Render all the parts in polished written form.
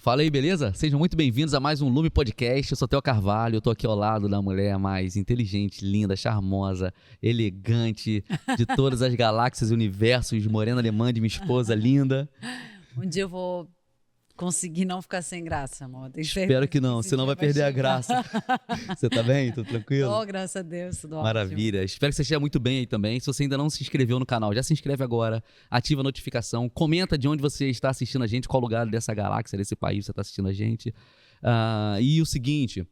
Fala aí, beleza? Sejam muito bem-vindos a mais um Lume Podcast. Eu sou Theo Carvalho, eu tô aqui ao lado da mulher mais inteligente, linda, charmosa, elegante, de todas as galáxias e universos, morena alemã de minha esposa, linda. Um dia eu vou conseguir não ficar sem graça, amor. Espero que não, senão vai perder a graça. Você tá bem? Tudo tranquilo? Oh, graças a Deus, tudo Maravilha. ótimo. Espero que você esteja muito bem aí também. Se você ainda não se inscreveu no canal, já se inscreve agora, ativa a notificação, comenta de onde você está assistindo a gente, qual lugar dessa galáxia, desse país você está assistindo a gente. E o seguinte,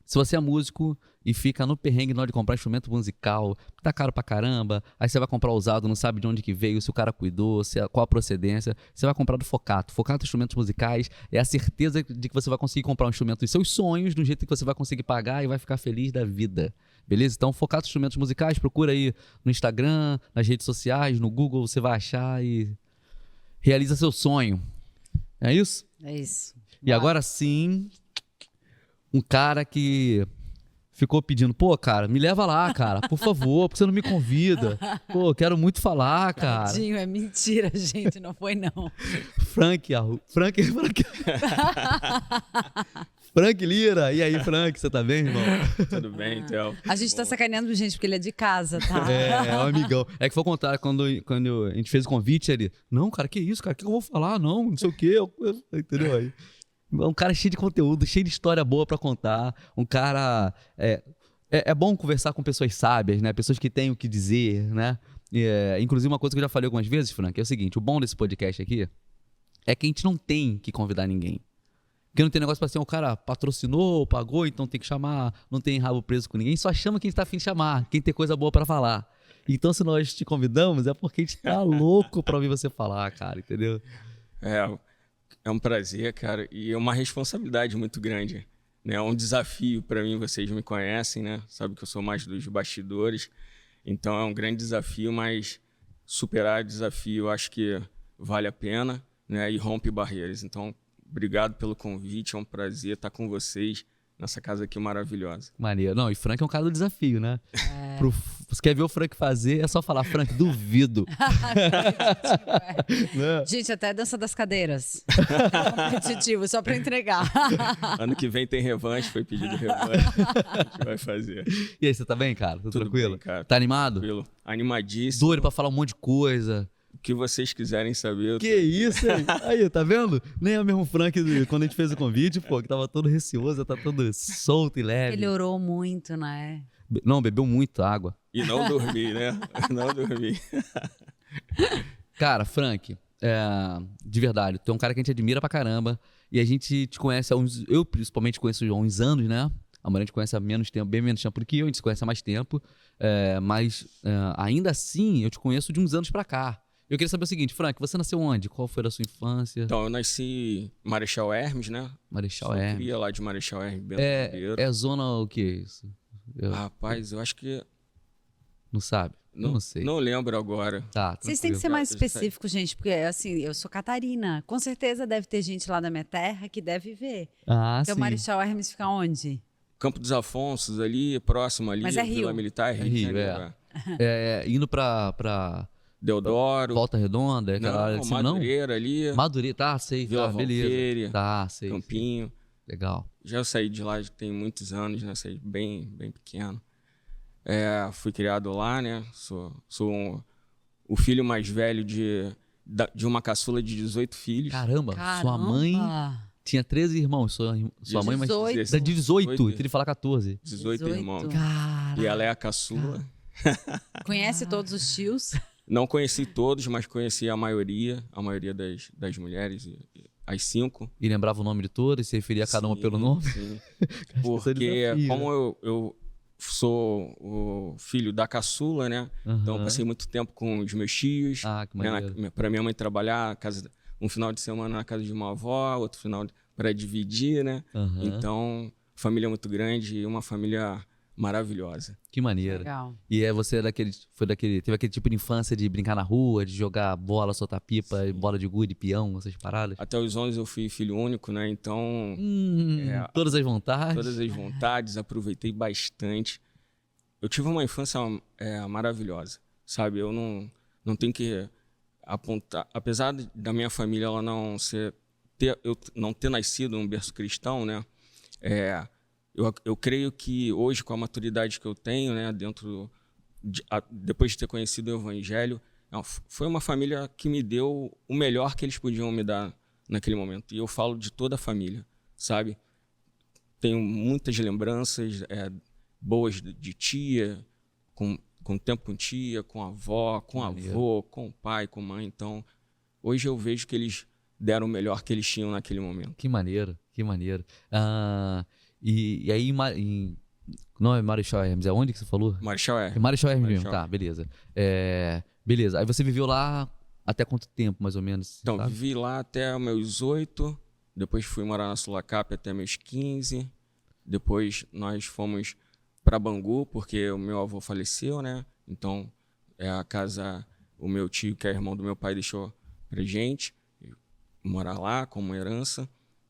se você é músico e fica no perrengue na hora de comprar instrumento musical, tá caro pra caramba, aí você vai comprar usado, não sabe de onde que veio, se o cara cuidou, qual a procedência, você vai comprar do Focato. Focato Instrumentos Musicais é a certeza de que você vai conseguir comprar um instrumento dos seus sonhos, de um jeito que você vai conseguir pagar e vai ficar feliz da vida. Beleza? Então, Focato Instrumentos Musicais, procura aí no Instagram, nas redes sociais, no Google, você vai achar e realiza seu sonho. É isso? É isso. E agora sim, um cara que ficou pedindo, pô, cara, me leva lá, cara, por favor, porque você não me convida. Pô, eu quero muito falar, cara. Tadinho, é mentira, gente, não foi não. Frank Lira. E aí, Frank, você tá bem, irmão? Tudo bem, Theo? A gente tá sacaneando gente, porque ele é de casa, tá? É um amigão. É que foi contar, quando a gente fez o convite, ele, não, cara, que isso, cara, o que eu vou falar? Não sei o quê. Entendeu aí? Um cara cheio de conteúdo, cheio de história boa pra contar. Um cara... É bom conversar com pessoas sábias, né? Pessoas que têm o que dizer, né? Inclusive, uma coisa que eu já falei algumas vezes, Frank, é o seguinte, o bom desse podcast aqui é que a gente não tem que convidar ninguém. Porque não tem negócio pra assim, o cara patrocinou, pagou, então tem que chamar, não tem rabo preso com ninguém, só chama quem tá afim de chamar, quem tem coisa boa pra falar. Então, se nós te convidamos, é porque a gente tá louco pra ouvir você falar, cara, entendeu? É um prazer, cara, e é uma responsabilidade muito grande, né? É um desafio para mim, vocês me conhecem, né? Sabe que eu sou mais dos bastidores, então é um grande desafio, mas superar o desafio eu acho que vale a pena, né? E rompe barreiras. Então, obrigado pelo convite, é um prazer estar com vocês nessa casa aqui maravilhosa. Maneiro. Não, e Frank é um cara do desafio, né? Você quer ver o Frank fazer, é só falar, Frank, duvido. Né? Gente, até dança das cadeiras. Competitivo, só pra entregar. Ano que vem tem revanche, foi pedido revanche, a gente vai fazer. E aí, você tá bem, cara? Tudo tranquilo? Bem, cara. Tá animado? Tranquilo. Animadíssimo. Doido pra falar um monte de coisa. O que vocês quiserem saber. Que isso, hein? Aí, tá vendo? Nem é o mesmo Frank quando a gente fez o convite, pô, que tava todo receoso, tá todo solto e leve. Ele orou muito, né? Não, bebeu muita água. E não dormi, né? Não dormi. Cara, Frank, de verdade, tu é um cara que a gente admira pra caramba e a gente te conhece há uns... Eu, principalmente, conheço há uns anos, né? A Maria te conhece há menos tempo, bem menos tempo do que eu, a gente se conhece há mais tempo. Mas, ainda assim, eu te conheço de uns anos pra cá. Eu queria saber o seguinte, Frank, você nasceu onde? Qual foi a sua infância? Então, eu nasci em Marechal Hermes, né? Marechal Hermes. Eu cria lá de Marechal Hermes, Bento Ribeiro. É zona o que isso? Rapaz, eu acho que... Não sabe? Eu não sei. Não lembro agora. Tá, Vocês têm que ser mais específicos, gente, porque assim, eu sou Catarina. Com certeza deve ter gente lá da minha terra que deve ver. Então, sim. Marechal Hermes fica onde? Campo dos Afonsos, ali, próximo ali. Mas é Rio. Vila Militar, Rio, indo pra Deodoro. Volta Redonda, aquela área de cima, não? Madureira ali. Madureira, tá, sei. Vila beleza. Valqueire, Tá, sei. Campinho. Sei. Legal. Já eu saí de lá tem muitos anos, né? Saí bem pequeno. Fui criado lá, né? Sou o filho mais velho de uma caçula de 18 filhos. Caramba, sua mãe tinha 13 irmãos. Sua mãe mais 18. Eu queria falar 14. 18 irmãos. Cara. E ela é a caçula. Conhece todos os tios? Não conheci todos, mas conheci a maioria das mulheres, as 5. E lembrava o nome de todas, se referia a cada uma pelo nome? Sim, porque como eu sou o filho da caçula, né? Então eu passei muito tempo com os meus tios. Que maneiro. Para minha mãe trabalhar, um final de semana na casa de uma avó, outro final para dividir, né? Então, família muito grande e uma família maravilhosa. Que maneiro. Legal. E você teve aquele tipo de infância de brincar na rua, de jogar bola, soltar pipa, bola de gude, peão, essas paradas? Até os 11 eu fui filho único, né? Então... todas as vontades? Todas as vontades, aproveitei bastante. Eu tive uma infância maravilhosa, sabe? Eu não tenho que apontar... Apesar da minha família ela não ser eu não ter nascido num berço cristão, né? Eu creio que hoje, com a maturidade que eu tenho, né, depois de ter conhecido o Evangelho, foi uma família que me deu o melhor que eles podiam me dar naquele momento. E eu falo de toda a família, sabe? Tenho muitas lembranças boas de tia, com tempo com tia, com avó, com avô, com pai, com mãe. Então, hoje eu vejo que eles deram o melhor que eles tinham naquele momento. Que maneiro, que maneiro. E aí, não é Marechal Hermes, é onde que você falou? Marechal Hermes. Marechal Hermes mesmo, Marechal. tá, beleza. Beleza, aí você viveu lá até quanto tempo, mais ou menos? Então, sabe? vivi lá até meus 8, depois fui morar na Sulacap até meus 15, depois nós fomos para Bangu, porque o meu avô faleceu, né? Então, a casa, o meu tio, que é irmão do meu pai, deixou pra gente morar lá como herança,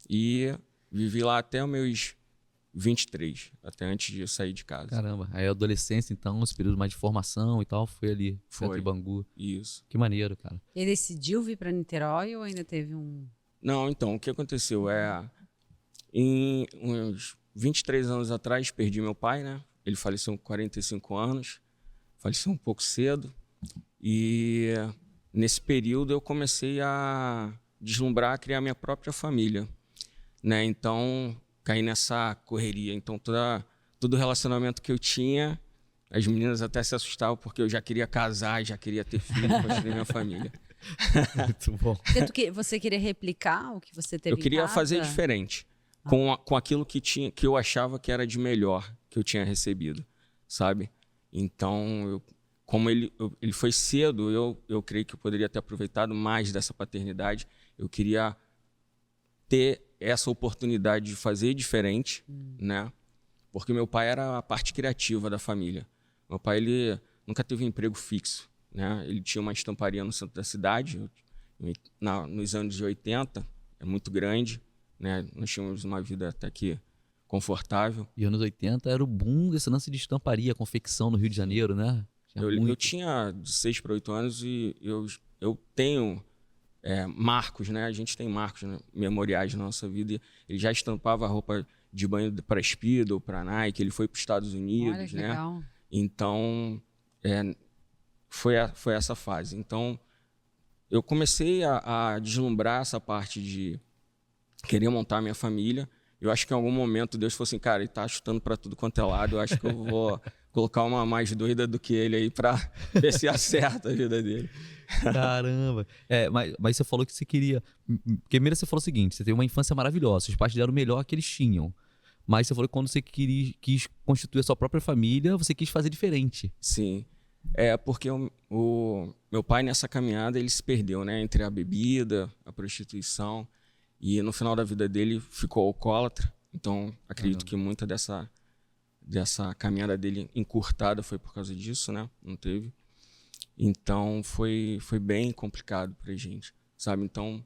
e vivi lá até os meus 23, até antes de eu sair de casa. Caramba, aí a adolescência, então, esse período mais de formação e tal, foi ali, Foi. perto de Bangu. Isso. Que maneiro, cara. Ele decidiu vir para Niterói ou ainda teve um... Não, então, o que aconteceu em uns 23 anos atrás, perdi meu pai, né? Ele faleceu com 45 anos, faleceu um pouco cedo, e nesse período eu comecei a deslumbrar, a criar minha própria família, né? Então, caí nessa correria. Então, todo relacionamento que eu tinha, as meninas até se assustavam porque eu já queria casar, já queria ter filho, construir minha família. Muito bom. Porque você queria replicar o que você teve Eu queria em casa? fazer diferente, com aquilo que eu achava que era de melhor que eu tinha recebido, sabe? Então, como ele foi cedo, eu creio que eu poderia ter aproveitado mais dessa paternidade. Eu queria ter essa oportunidade de fazer diferente, né? Porque meu pai era a parte criativa da família. Meu pai, ele nunca teve um emprego fixo, né? Ele tinha uma estamparia no centro da cidade, nos anos de 80, é muito grande, né? Nós tínhamos uma vida até que confortável. E anos 80 era o boom desse lance de estamparia, confecção no Rio de Janeiro, né? Eu tinha de 6 para 8 anos e eu tenho marcos, né? A gente tem marcos, né, memoriais na nossa vida. Ele já estampava roupa de banho para Speedo, para Nike. Ele foi para os Estados Unidos, Olha que né? legal. Então, foi essa fase. Então, eu comecei a deslumbrar essa parte de querer montar a minha família. Eu acho que em algum momento Deus falou assim, cara, ele tá chutando para tudo quanto é lado. Eu acho que eu vou colocar uma mais doida do que ele aí para ver se acerta a vida dele. Caramba. Mas você falou que você queria... Primeiro você falou o seguinte, você teve uma infância maravilhosa, os pais deram o melhor que eles tinham. Mas você falou que quando você quis constituir a sua própria família, você quis fazer diferente. Sim. Porque o meu pai, nessa caminhada, ele se perdeu, né? Entre a bebida, a prostituição. E no final da vida dele ficou alcoólatra. Então, acredito que muita dessa caminhada dele encurtada foi por causa disso, né? Não teve. Então, foi bem complicado pra gente, sabe? Então,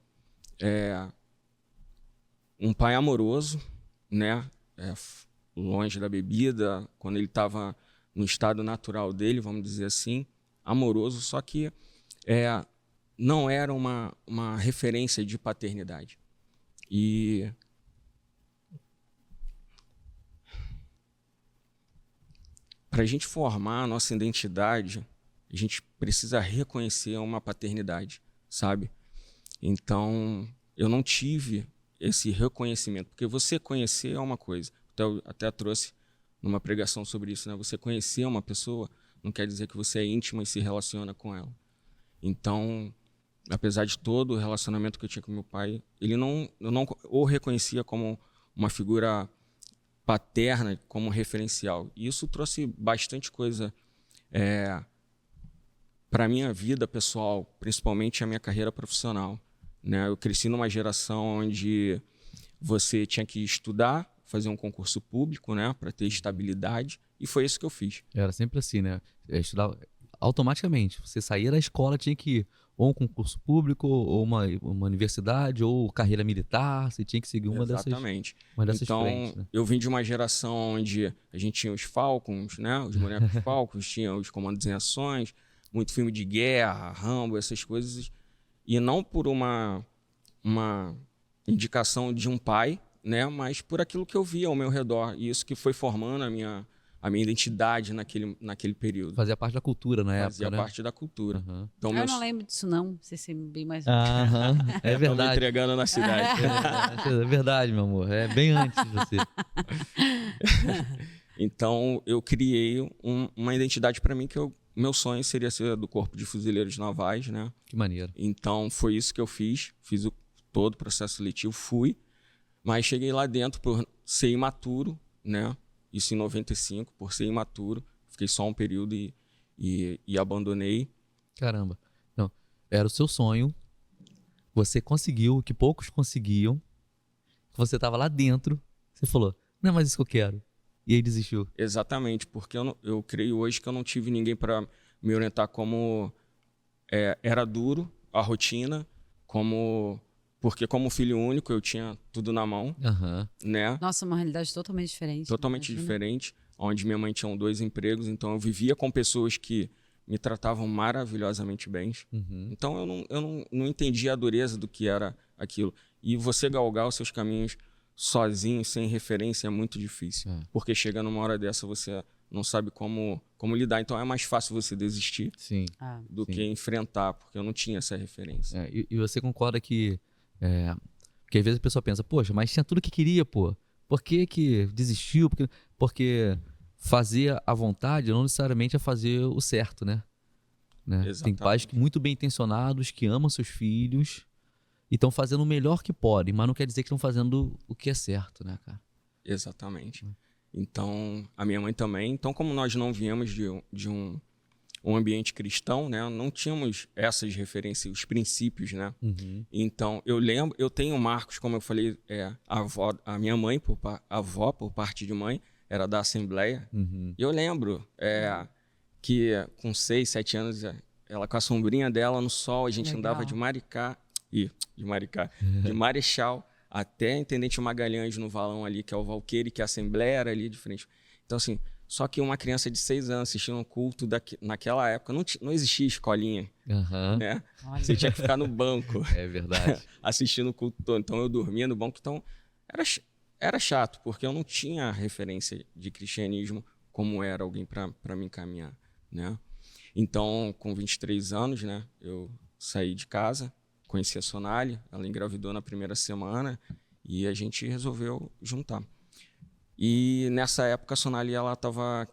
um pai amoroso, né? Longe da bebida, quando ele estava no estado natural dele, vamos dizer assim, amoroso, só que não era uma referência de paternidade. E para a gente formar a nossa identidade, a gente precisa reconhecer uma paternidade, sabe? Então, eu não tive esse reconhecimento, porque você conhecer é uma coisa. Eu até trouxe numa pregação sobre isso, né? Você conhecer uma pessoa não quer dizer que você é íntimo e se relaciona com ela. Então, apesar de todo o relacionamento que eu tinha com meu pai, eu não o reconhecia como uma figura paterna, como referencial. E isso trouxe bastante coisa para a minha vida pessoal, principalmente a minha carreira profissional, né? Eu cresci numa geração onde você tinha que estudar, fazer um concurso público, né, para ter estabilidade, e foi isso que eu fiz. Era sempre assim, né? Estudava automaticamente. Você saía da escola, tinha que ir ou um concurso público, ou uma universidade, ou carreira militar. Você tinha que seguir uma dessas Então, frentes, né? eu vim de uma geração onde a gente tinha os Falcons, né, os bonecos Falcons, tinha os Comandos em Ações, muito filme de guerra, Rambo, essas coisas, e não por uma indicação de um pai, né? Mas por aquilo que eu via ao meu redor. E isso que foi formando a minha identidade naquele período. Fazia parte da cultura na época, Fazia né? parte da cultura. Aham. Então, Eu não lembro disso, não. Sei ser bem mais. Aham, é Estão me verdade. entregando na cidade. É verdade, meu amor. É bem antes de você. Então, eu criei uma identidade para mim que meu sonho seria ser do Corpo de Fuzileiros Navais, né? Que maneiro. Então, foi isso que eu fiz. Fiz todo o processo seletivo, fui. Mas cheguei lá dentro por ser imaturo, né? Isso em 95, por ser imaturo. Fiquei só um período e abandonei. Caramba. Não, era o seu sonho. Você conseguiu o que poucos conseguiam. Você tava lá dentro. Você falou, não é mais isso que eu quero. E aí desistiu. Exatamente, porque eu creio hoje que eu não tive ninguém para me orientar como era duro a rotina, porque como filho único eu tinha tudo na mão, Aham. né? Nossa, uma realidade totalmente diferente. Totalmente imagina. diferente, onde minha mãe tinha 2 empregos, então eu vivia com pessoas que me tratavam maravilhosamente bem. Uhum. Então eu não entendia a dureza do que era aquilo. E você galgar os seus caminhos sozinho, sem referência, é muito difícil. É. Porque chega numa hora dessa, você não sabe como lidar. Então é mais fácil você desistir Sim. Ah, do Sim. que enfrentar, porque eu não tinha essa referência. É, e você concorda que... porque às vezes a pessoa pensa, poxa, mas tinha tudo que queria, pô. Por que desistiu? Porque fazer a vontade não necessariamente é fazer o certo, né? Tem pais Exatamente. muito bem intencionados, que amam seus filhos e estão fazendo o melhor que podem, mas não quer dizer que estão fazendo o que é certo, né, cara? Exatamente. Então, a minha mãe também. Então, como nós não viemos de um ambiente cristão, né? Não tínhamos essas referências, os princípios, né? Uhum. Então, eu tenho marcos, como eu falei, a minha mãe, avó, por parte de mãe, era da Assembleia. Uhum. E eu lembro que com 6, 7 anos, ela com a sombrinha dela no sol, a gente Legal. andava de Marechal até Intendente Magalhães no Valão ali, que é o Valqueire, que a Assembleia era ali de frente. Então, assim, só que uma criança de 6 anos assistindo um culto naquela época, não existia escolinha, Aham. né? olha. Você tinha que ficar no banco É verdade. assistindo o culto todo. Então, eu dormia no banco. Então, era chato, porque eu não tinha referência de cristianismo como era alguém para me encaminhar, né? Então, com 23 anos, né, eu saí de casa, conheci a Sonali, ela engravidou na primeira semana e a gente resolveu juntar. E nessa época a Sonali ela estava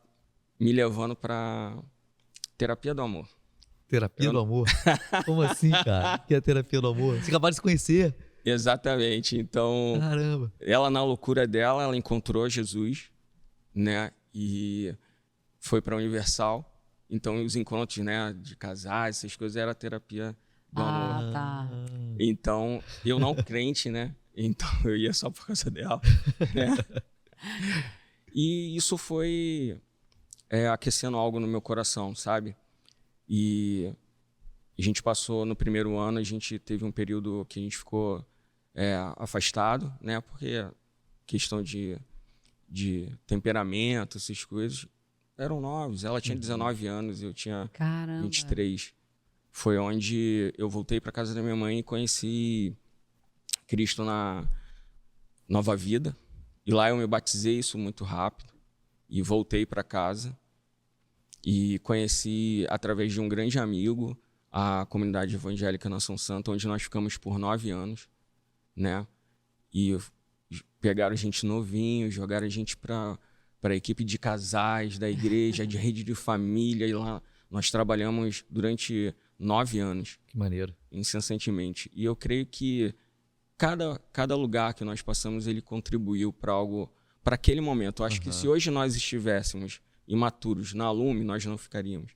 me levando para terapia do amor. Terapia do amor? Como assim, cara? O que é terapia do amor? Você acabou de se conhecer? Exatamente. Então, Caramba. ela na loucura dela, ela encontrou Jesus, né? E foi para Universal. Então, os encontros, né, de casais, essas coisas, era terapia do amor. Ah, tá. Então, eu não crente, né? Então, eu ia só por causa dela, né? E isso foi aquecendo algo no meu coração, sabe? E a gente passou, no primeiro ano, a gente teve um período que a gente ficou afastado, né? Porque questão de temperamento, essas coisas, eram novos. Ela tinha 19 anos, eu tinha Caramba. 23. Foi onde eu voltei para casa da minha mãe e conheci Cristo na Nova Vida. E lá eu me batizei, isso muito rápido. E voltei para casa. E conheci, através de um grande amigo, a comunidade evangélica Nação Santa, onde nós ficamos por 9 anos, né? E pegaram a gente novinho, jogaram a gente para a equipe de casais da igreja, de rede de família. E lá nós trabalhamos durante 9 anos. Que maneiro. Incessantemente. E eu creio que cada lugar que nós passamos, ele contribuiu para algo, para aquele momento. Eu acho que se hoje nós estivéssemos imaturos na Lume, nós não ficaríamos.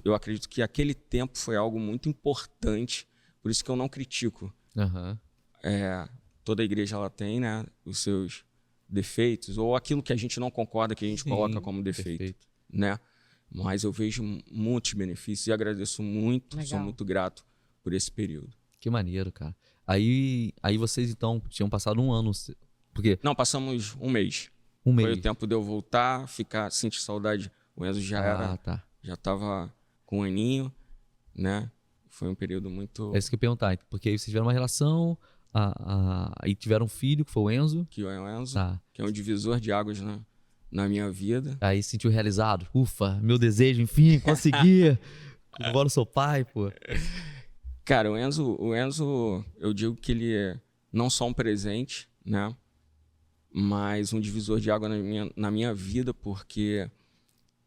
Eu acredito que aquele tempo foi algo muito importante, por isso que eu não critico. Aham. Toda igreja ela tem, né, os seus defeitos, ou aquilo que a gente não concorda, que a gente Sim, coloca como defeito. perfeito. Né? Mas eu vejo muitos benefícios e agradeço muito, Legal. sou muito grato por esse período. Que maneiro, cara. Aí vocês, então, tinham passado um ano. Porque Não, passamos um mês. um Foi mês. o tempo de eu voltar, sentir saudade. O Enzo Tá. já estava com um aninho, né? Foi um período muito... É isso que eu ia perguntar. Porque aí vocês tiveram uma relação, Aí tiveram um filho, que foi o Enzo. Que é o Enzo, Tá. que é um divisor de águas na minha vida. Aí se sentiu realizado. Ufa, meu desejo, enfim, consegui. Agora eu sou pai, pô. Cara, o Enzo, eu digo que ele é não só um presente, né? Mas um divisor de água na minha vida, porque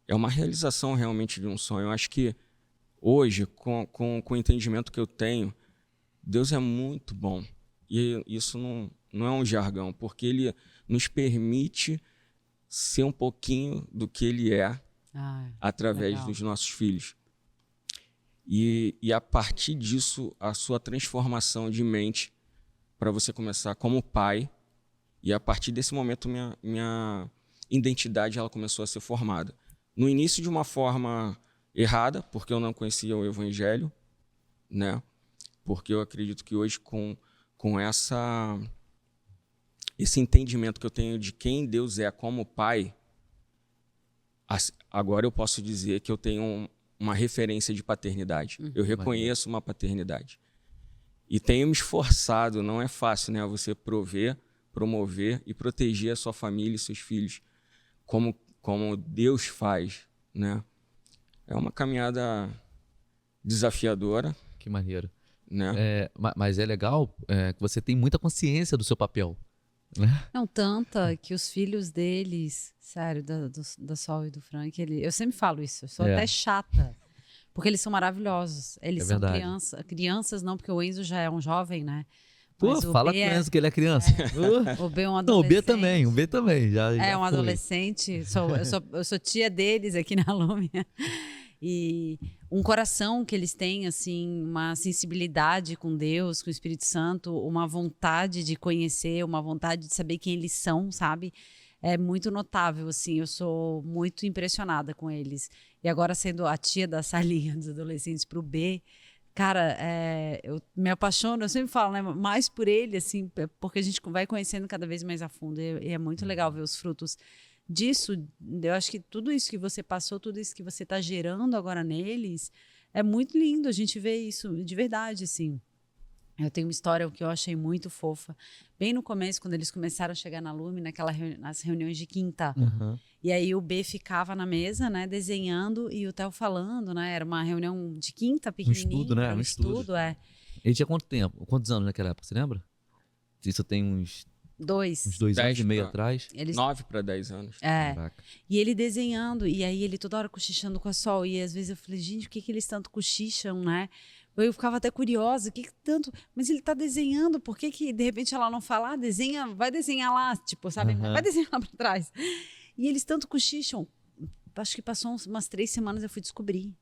é uma realização realmente de um sonho. Eu acho que hoje, com o entendimento que eu tenho, Deus é muito bom. E isso não é um jargão, porque Ele nos permite ser um pouquinho do que Ele é através legal. dos nossos filhos. E a partir disso, a sua transformação de mente para você começar como pai. E a partir desse momento, minha identidade ela começou a ser formada. No início, de uma forma errada, porque eu não conhecia o Evangelho, né? Porque eu acredito que hoje, com esse entendimento que eu tenho de quem Deus é como pai, agora eu posso dizer que eu tenho uma referência de paternidade. Eu reconheço uma paternidade. E tenho me esforçado, não é fácil, né? Você promover e proteger a sua família e seus filhos como Deus faz, né? É uma caminhada desafiadora. Que maneiro. Né? Mas é legal que você tem muita consciência do seu papel. Né? Não, tanta que os filhos deles, sério, da Sol e do Frank, eu sempre falo isso, eu sou até chata, porque eles são maravilhosos. Eles são crianças não, porque o Enzo já é um jovem, né? Pô, fala com o Enzo que ele é criança. O B é um adolescente. Não, o B também. Já um adolescente, eu sou tia deles aqui na Lúmia. E um coração que eles têm, assim, uma sensibilidade com Deus, com o Espírito Santo, uma vontade de conhecer, uma vontade de saber quem eles são, sabe? É muito notável, assim, eu sou muito impressionada com eles. E agora, sendo a tia da salinha dos adolescentes pro B, cara, eu me apaixono, eu sempre falo, né, mais por ele, assim, porque a gente vai conhecendo cada vez mais a fundo, e é muito legal ver os frutos disso. Eu acho que tudo isso que você passou, tudo isso que você está gerando agora neles, é muito lindo a gente ver isso de verdade, assim. Eu tenho uma história que eu achei muito fofa. Bem no começo, quando eles começaram a chegar na Lume, nas reuniões de quinta. E aí o B ficava na mesa, né, desenhando, e o Theo falando, né? Era uma reunião de quinta, pequenininha. Um estudo, né? Um estudo, Ele tinha quanto tempo? Quantos anos naquela época, você lembra? Isso tem uns 2 anos e meio atrás. 9 para 10 anos. Caraca. E ele desenhando, e aí ele toda hora cochichando com a Sol. E às vezes eu falei, gente, o que eles tanto cochicham, né? Eu ficava até curiosa, o que tanto... Mas ele tá desenhando, por que de repente ela não fala, desenha, vai desenhar lá, tipo, sabe? Vai desenhar lá pra trás. E eles tanto cochicham. Acho que passou umas 3 semanas eu fui descobrir.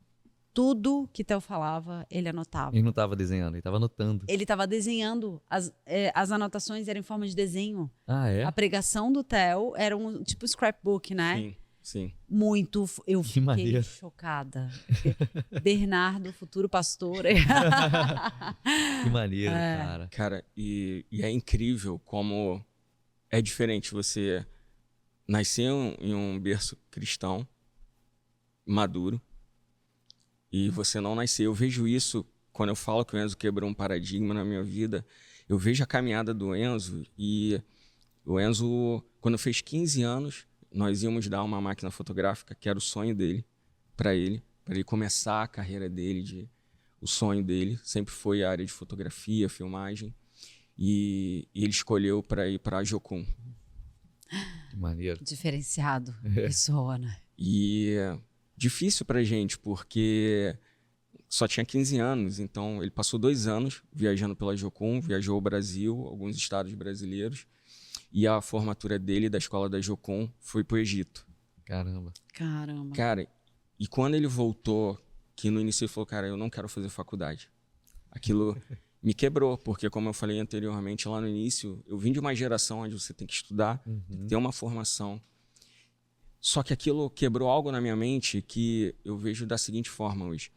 Tudo que Theo falava, ele anotava. Ele não estava desenhando, ele estava anotando. Ele estava desenhando. As anotações eram em forma de desenho. Ah, é? A pregação do Theo era um tipo scrapbook, né? Sim. Muito. Eu Que fiquei maneiro. chocada. Bernardo, futuro pastor. Que maneiro, cara. Cara, e é incrível como é diferente você nascer em um berço cristão, maduro, e você não nascer. Eu vejo isso quando eu falo que o Enzo quebrou um paradigma na minha vida. Eu vejo a caminhada do Enzo, e o Enzo, quando fez 15 anos, nós íamos dar uma máquina fotográfica, que era o sonho dele, para ele começar a carreira dele. O sonho dele sempre foi a área de fotografia, filmagem, e ele escolheu para ir para a Jocum. Que maneiro. Diferenciado, pessoa, né? E difícil pra gente, porque só tinha 15 anos, então ele passou 2 anos viajando pela Jocum, viajou o Brasil, alguns estados brasileiros, e a formatura dele da escola da Jocum foi pro Egito. Caramba. Cara, e quando ele voltou, que no início ele falou, cara, eu não quero fazer faculdade. Aquilo me quebrou, porque como eu falei anteriormente, lá no início, eu vim de uma geração onde você tem que estudar, tem que ter uma formação. Só que aquilo quebrou algo na minha mente que eu vejo da seguinte forma hoje.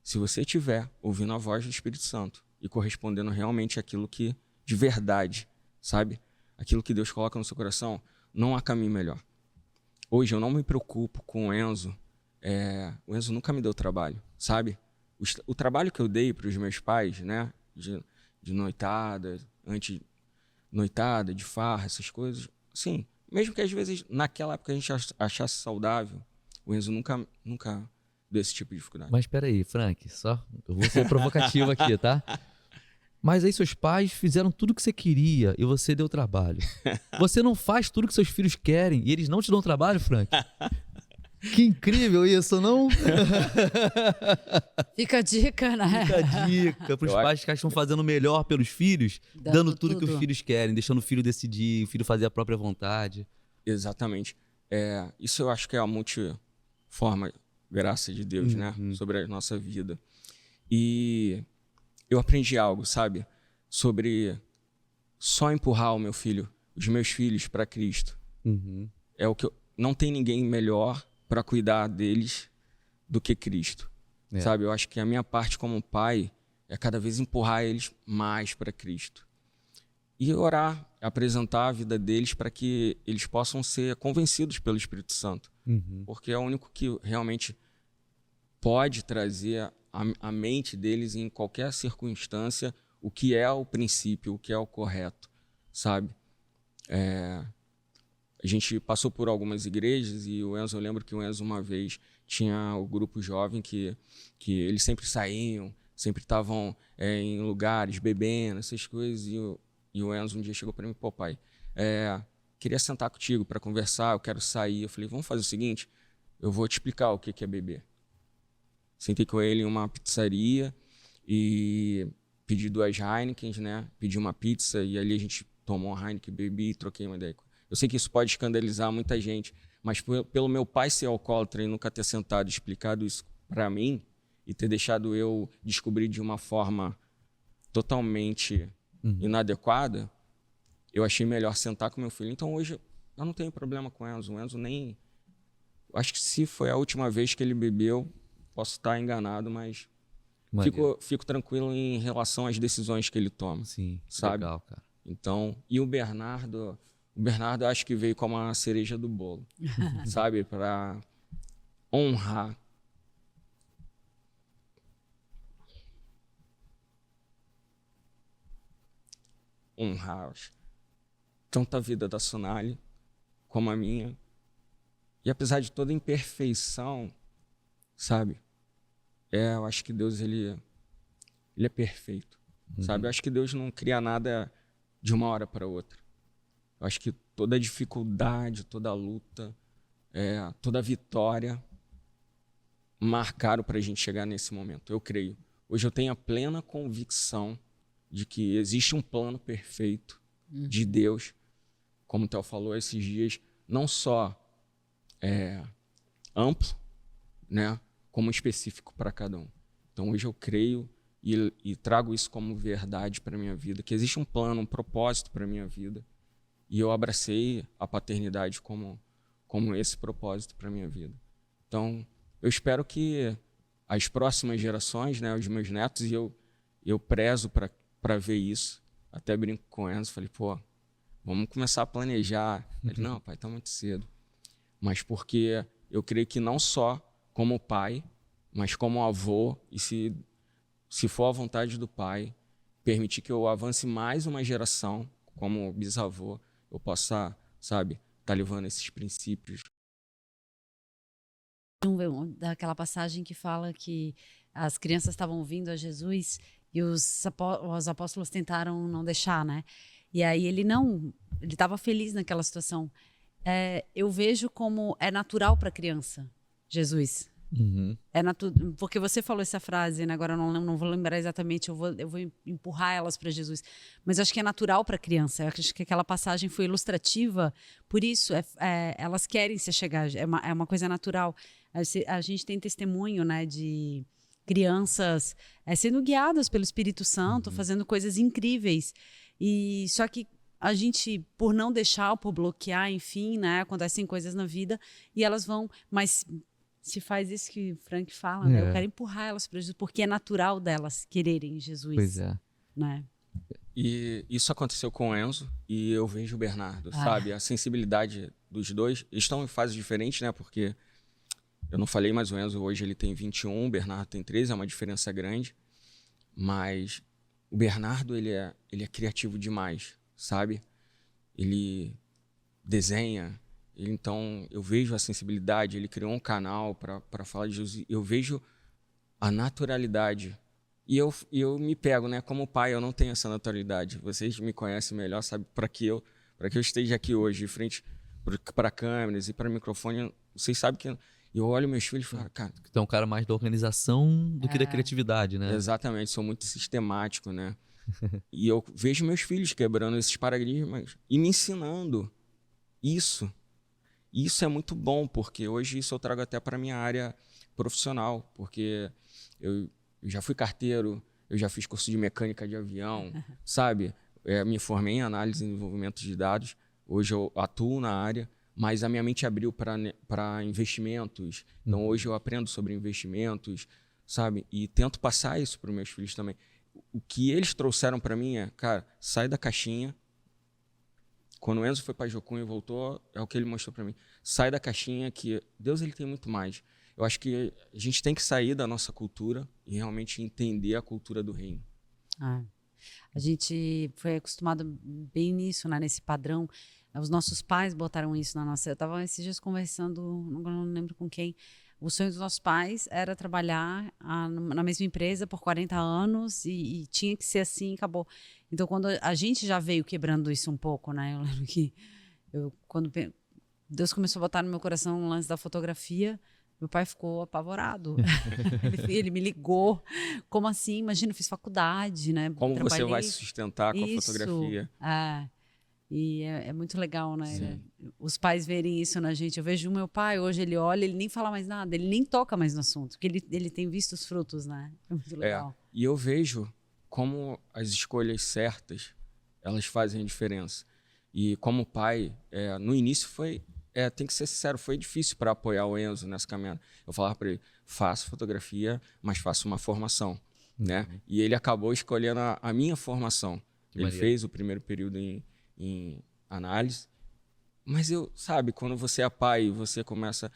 Se você estiver ouvindo a voz do Espírito Santo e correspondendo realmente àquilo que, de verdade, sabe? Aquilo que Deus coloca no seu coração, não há caminho melhor. Hoje eu não me preocupo com o Enzo. O Enzo nunca me deu trabalho, sabe? O trabalho que eu dei para os meus pais, né? de noitada, antes-noitada, de farra, essas coisas. Sim, mesmo que às vezes naquela época a gente achasse saudável, o Enzo nunca deu esse tipo de dificuldade. Mas espera aí, Frank, eu vou ser provocativo aqui, tá? Mas aí seus pais fizeram tudo que você queria e você deu trabalho. Você não faz tudo que seus filhos querem e eles não te dão trabalho, Frank? Que incrível isso, não? Fica a dica, né? Fica a dica para os pais que estão fazendo o melhor pelos filhos, dando tudo que os filhos querem, deixando o filho decidir, o filho fazer a própria vontade. Exatamente. Isso eu acho que é a multiforme graça de Deus, né? Sobre a nossa vida. E eu aprendi algo, sabe? Sobre só empurrar os meus filhos para Cristo. É o que não tem ninguém melhor para cuidar deles do que Cristo. Sabe? Eu acho que a minha parte como pai é cada vez empurrar eles mais para Cristo. E orar, apresentar a vida deles para que eles possam ser convencidos pelo Espírito Santo. Porque é o único que realmente pode trazer a mente deles em qualquer circunstância o que é o princípio, o que é o correto, sabe? A gente passou por algumas igrejas e eu lembro que o Enzo uma vez tinha o grupo jovem que eles sempre saíam, sempre estavam em lugares, bebendo, essas coisas. E o Enzo um dia chegou para mim, pô, pai, queria sentar contigo para conversar, eu quero sair. Eu falei, vamos fazer o seguinte, eu vou te explicar o que é beber. Sentei com ele em uma pizzaria e pedi 2 Heinekens, né? Pedi uma pizza e ali a gente tomou uma Heineken, bebi e troquei uma ideia. Eu sei que isso pode escandalizar muita gente, mas pelo meu pai ser alcoólatra e nunca ter sentado e explicado isso para mim e ter deixado eu descobrir de uma forma totalmente inadequada, eu achei melhor sentar com meu filho. Então hoje eu não tenho problema com o Enzo. O Enzo nem... Acho que se foi a última vez que ele bebeu, posso estar enganado, mas fico tranquilo em relação às decisões que ele toma. Sim, sabe? Legal, cara. Então, e o Bernardo acho que veio como a cereja do bolo, sabe? Para honrar tanto a vida da Sonali como a minha. E apesar de toda imperfeição, sabe? Eu acho que Deus, ele é perfeito, sabe? Eu acho que Deus não cria nada de uma hora para outra. Eu acho que toda dificuldade, toda luta, toda vitória marcaram para a gente chegar nesse momento. Eu creio. Hoje eu tenho a plena convicção de que existe um plano perfeito de Deus, como o Theo falou esses dias, não só amplo, né, como específico para cada um. Então hoje eu creio e trago isso como verdade para a minha vida, que existe um plano, um propósito para a minha vida. E eu abracei a paternidade como esse propósito para a minha vida. Então, eu espero que as próximas gerações, né, os meus netos, e eu prezo para ver isso. Até brinco com o Enzo, falei, pô, vamos começar a planejar. Ele, não, pai, tá muito cedo. Mas porque eu creio que não só como pai, mas como avô, e se for a vontade do pai, permitir que eu avance mais uma geração como bisavô, eu possa, sabe, tá levando esses princípios. Daquela passagem que fala que as crianças estavam vindo a Jesus e os apóstolos tentaram não deixar, né? E aí ele estava feliz naquela situação. Eu vejo como é natural para a criança, Jesus. Porque você falou essa frase, né? Agora eu não vou lembrar exatamente, eu vou empurrar elas para Jesus, mas eu acho que é natural para a criança. Eu acho que aquela passagem foi ilustrativa, por isso elas querem se chegar, é uma coisa natural. A gente tem testemunho, né, de crianças sendo guiadas pelo Espírito Santo, fazendo coisas incríveis, e só que a gente, por não deixar, por bloquear, enfim, né, acontecem coisas na vida e elas vão, mas se faz isso que o Frank fala, né? Eu quero empurrar elas para Jesus, porque é natural delas quererem Jesus. Pois é. Né? E isso aconteceu com o Enzo e eu vejo o Bernardo, sabe? A sensibilidade dos dois. Eles estão em fases diferentes, né? Porque eu não falei, mas o Enzo hoje ele tem 21, o Bernardo tem 13, é uma diferença grande. Mas o Bernardo, ele é criativo demais, sabe? Ele desenha, então eu vejo a sensibilidade, ele criou um canal para falar de Jesus, eu vejo a naturalidade. E eu me pego, né? Como pai, eu não tenho essa naturalidade. Vocês me conhecem melhor, sabe? Para que eu esteja aqui hoje, de frente para câmeras e para microfone, vocês sabem que eu olho meus filhos e falo, cara... Então, um cara mais da organização do que da criatividade, né? Exatamente, sou muito sistemático, né? E eu vejo meus filhos quebrando esses paradigmas e me ensinando isso. E isso é muito bom, porque hoje isso eu trago até para minha área profissional, porque eu já fui carteiro, eu já fiz curso de mecânica de avião, sabe? Me formei em análise e desenvolvimento de dados, hoje eu atuo na área, mas a minha mente abriu para investimentos. Então, hoje eu aprendo sobre investimentos, sabe? E tento passar isso para os meus filhos também. O que eles trouxeram para mim é, cara, sai da caixinha. Quando o Enzo foi para Jocum e voltou, é o que ele mostrou para mim. Sai da caixinha, que Deus ele tem muito mais. Eu acho que a gente tem que sair da nossa cultura e realmente entender a cultura do reino. A gente foi acostumado bem nisso, né? Nesse padrão. Os nossos pais botaram isso na nossa... Eu estava esses dias conversando, não lembro com quem. O sonho dos nossos pais era trabalhar na mesma empresa por 40 anos e tinha que ser assim, acabou. Então, quando a gente já veio quebrando isso um pouco, né? Eu lembro que quando Deus começou a botar no meu coração o lance da fotografia, meu pai ficou apavorado. ele me ligou. Como assim? Imagina, eu fiz faculdade, né? Como você vai se sustentar com a fotografia? E é muito legal, né? Sim. Os pais verem isso na gente. Eu vejo o meu pai, hoje ele olha, ele nem fala mais nada, ele nem toca mais no assunto, porque ele tem visto os frutos, né? É muito legal. E eu vejo como as escolhas certas, elas fazem a diferença. E como pai, no início tem que ser sincero, foi difícil para apoiar o Enzo nessa caminhada. Eu falava para ele, faço fotografia, mas faço uma formação, né? E ele acabou escolhendo a minha formação. Ele fez o primeiro período em análise, mas sabe, quando você é pai, você começa,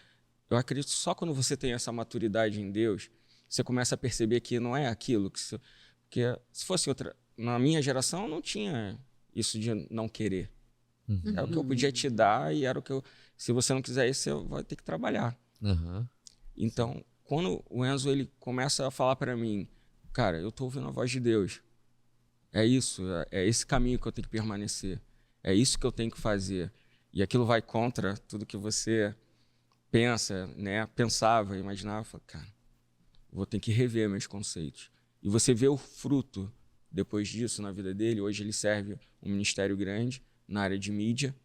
eu acredito só quando você tem essa maturidade em Deus, você começa a perceber que não é aquilo porque se fosse outra, na minha geração não tinha isso de não querer. Era o que eu podia te dar e era o que se você não quiser isso, você vai ter que trabalhar. Então, quando o Enzo ele começa a falar para mim, cara, eu tô ouvindo a voz de Deus, é isso, é esse caminho que eu tenho que permanecer. É isso que eu tenho que fazer. E aquilo vai contra tudo que você pensa, né? Pensava, imaginava. Falei, cara, vou ter que rever meus conceitos. E você vê o fruto depois disso na vida dele. Hoje ele serve um ministério grande na área de mídia.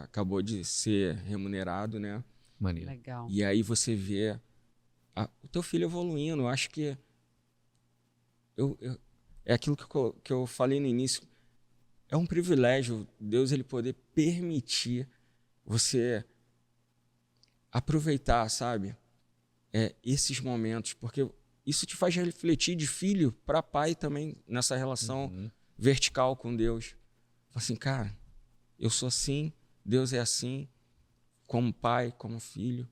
Acabou de ser remunerado, né? Maneiro. Legal. E aí você vê o teu filho evoluindo. Eu acho que é aquilo que eu falei no início. É um privilégio Deus ele poder permitir você aproveitar, sabe? Esses momentos, porque isso te faz refletir de filho para pai também nessa relação vertical com Deus. Assim, cara, eu sou assim, Deus é assim, como pai, como filho.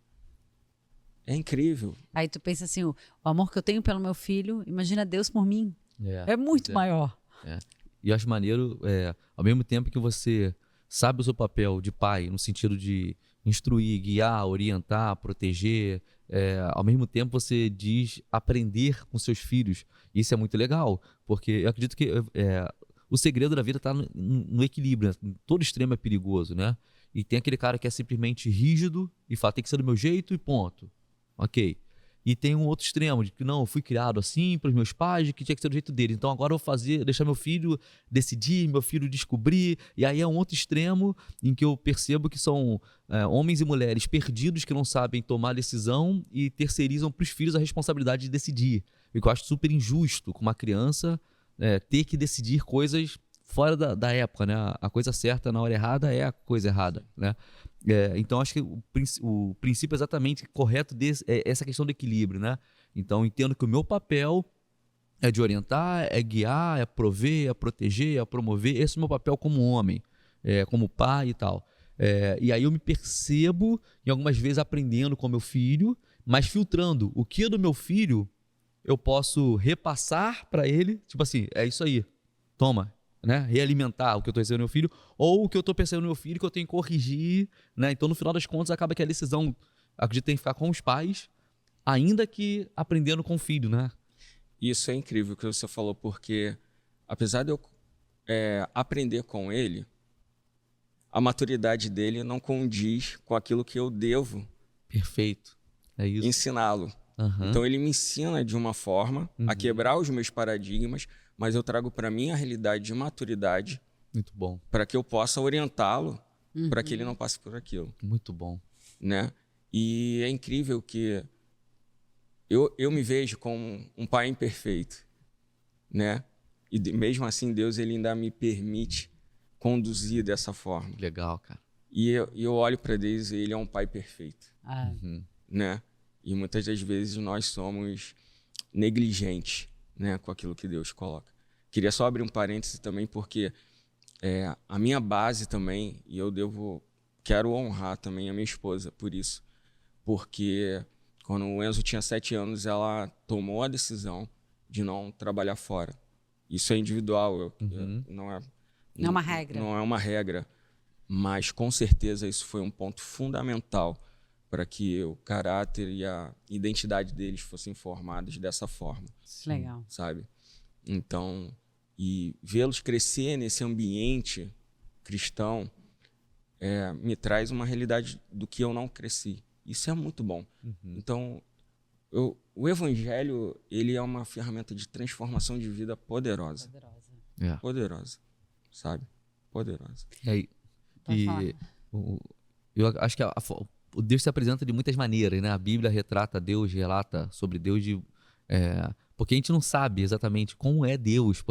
É incrível. Aí tu pensa assim, o amor que eu tenho pelo meu filho, imagina Deus por mim. É muito maior. E eu acho maneiro, ao mesmo tempo que você sabe o seu papel de pai, no sentido de instruir, guiar, orientar, proteger, ao mesmo tempo você diz aprender com seus filhos. Isso é muito legal, porque eu acredito que o segredo da vida está no equilíbrio, né? Todo extremo é perigoso, né? E tem aquele cara que é simplesmente rígido e fala, tem que ser do meu jeito e ponto. Ok. E tem um outro extremo, de que não, eu fui criado assim pelos meus pais, que tinha que ser do jeito dele. Então agora eu vou deixar meu filho decidir, meu filho descobrir. E aí é um outro extremo em que eu percebo que são homens e mulheres perdidos que não sabem tomar decisão e terceirizam para os filhos a responsabilidade de decidir. O que eu acho super injusto com uma criança ter que decidir coisas fora da época, né? A coisa certa na hora errada é a coisa errada, né? Então acho que o princípio exatamente correto é essa questão do equilíbrio, né? Então entendo que o meu papel é de orientar, é guiar, é prover, é proteger, é promover. Esse é o meu papel como homem, como pai e tal. E aí eu me percebo, em algumas vezes, aprendendo com meu filho, mas filtrando o que é do meu filho eu posso repassar para ele, tipo assim, é isso aí, toma, né? Realimentar o que eu tô recebendo no meu filho, ou o que eu tô percebendo no meu filho que eu tenho que corrigir, né? Então, no final das contas, acaba que a decisão, acredito, tem que ficar com os pais, ainda que aprendendo com o filho, né? Isso é incrível o que você falou, porque apesar de eu aprender com ele, a maturidade dele não condiz com aquilo que eu devo Perfeito. É isso. ensiná-lo. Aham. Então ele me ensina de uma forma a quebrar os meus paradigmas, mas eu trago para mim a realidade de maturidade Muito bom, para que eu possa orientá-lo para que ele não passe por aquilo, muito bom. né? E é incrível que eu me vejo como um pai imperfeito, né? E mesmo assim Deus ele ainda me permite conduzir dessa forma. Legal, cara. E eu olho para Deus e ele é um pai perfeito, Ah, né? E muitas das vezes nós somos negligentes, né, com aquilo que Deus coloca. Queria só abrir um parêntese também, porque a minha base também, e quero honrar também a minha esposa por isso, porque quando o Enzo tinha 7 anos, ela tomou a decisão de não trabalhar fora. Isso é individual, não é uma regra. Não é uma regra, mas com certeza isso foi um ponto fundamental para que o caráter e a identidade deles fossem formados dessa forma, Legal. sabe? Então, e vê-los crescer nesse ambiente cristão me traz uma realidade do que eu não cresci. Isso é muito bom. Então, o evangelho, ele é uma ferramenta de transformação de vida poderosa. Poderosa, sabe? Poderosa. E aí, Pode falar. eu acho que o Deus se apresenta de muitas maneiras, né? A Bíblia retrata Deus, relata sobre Deus porque a gente não sabe exatamente como é Deus.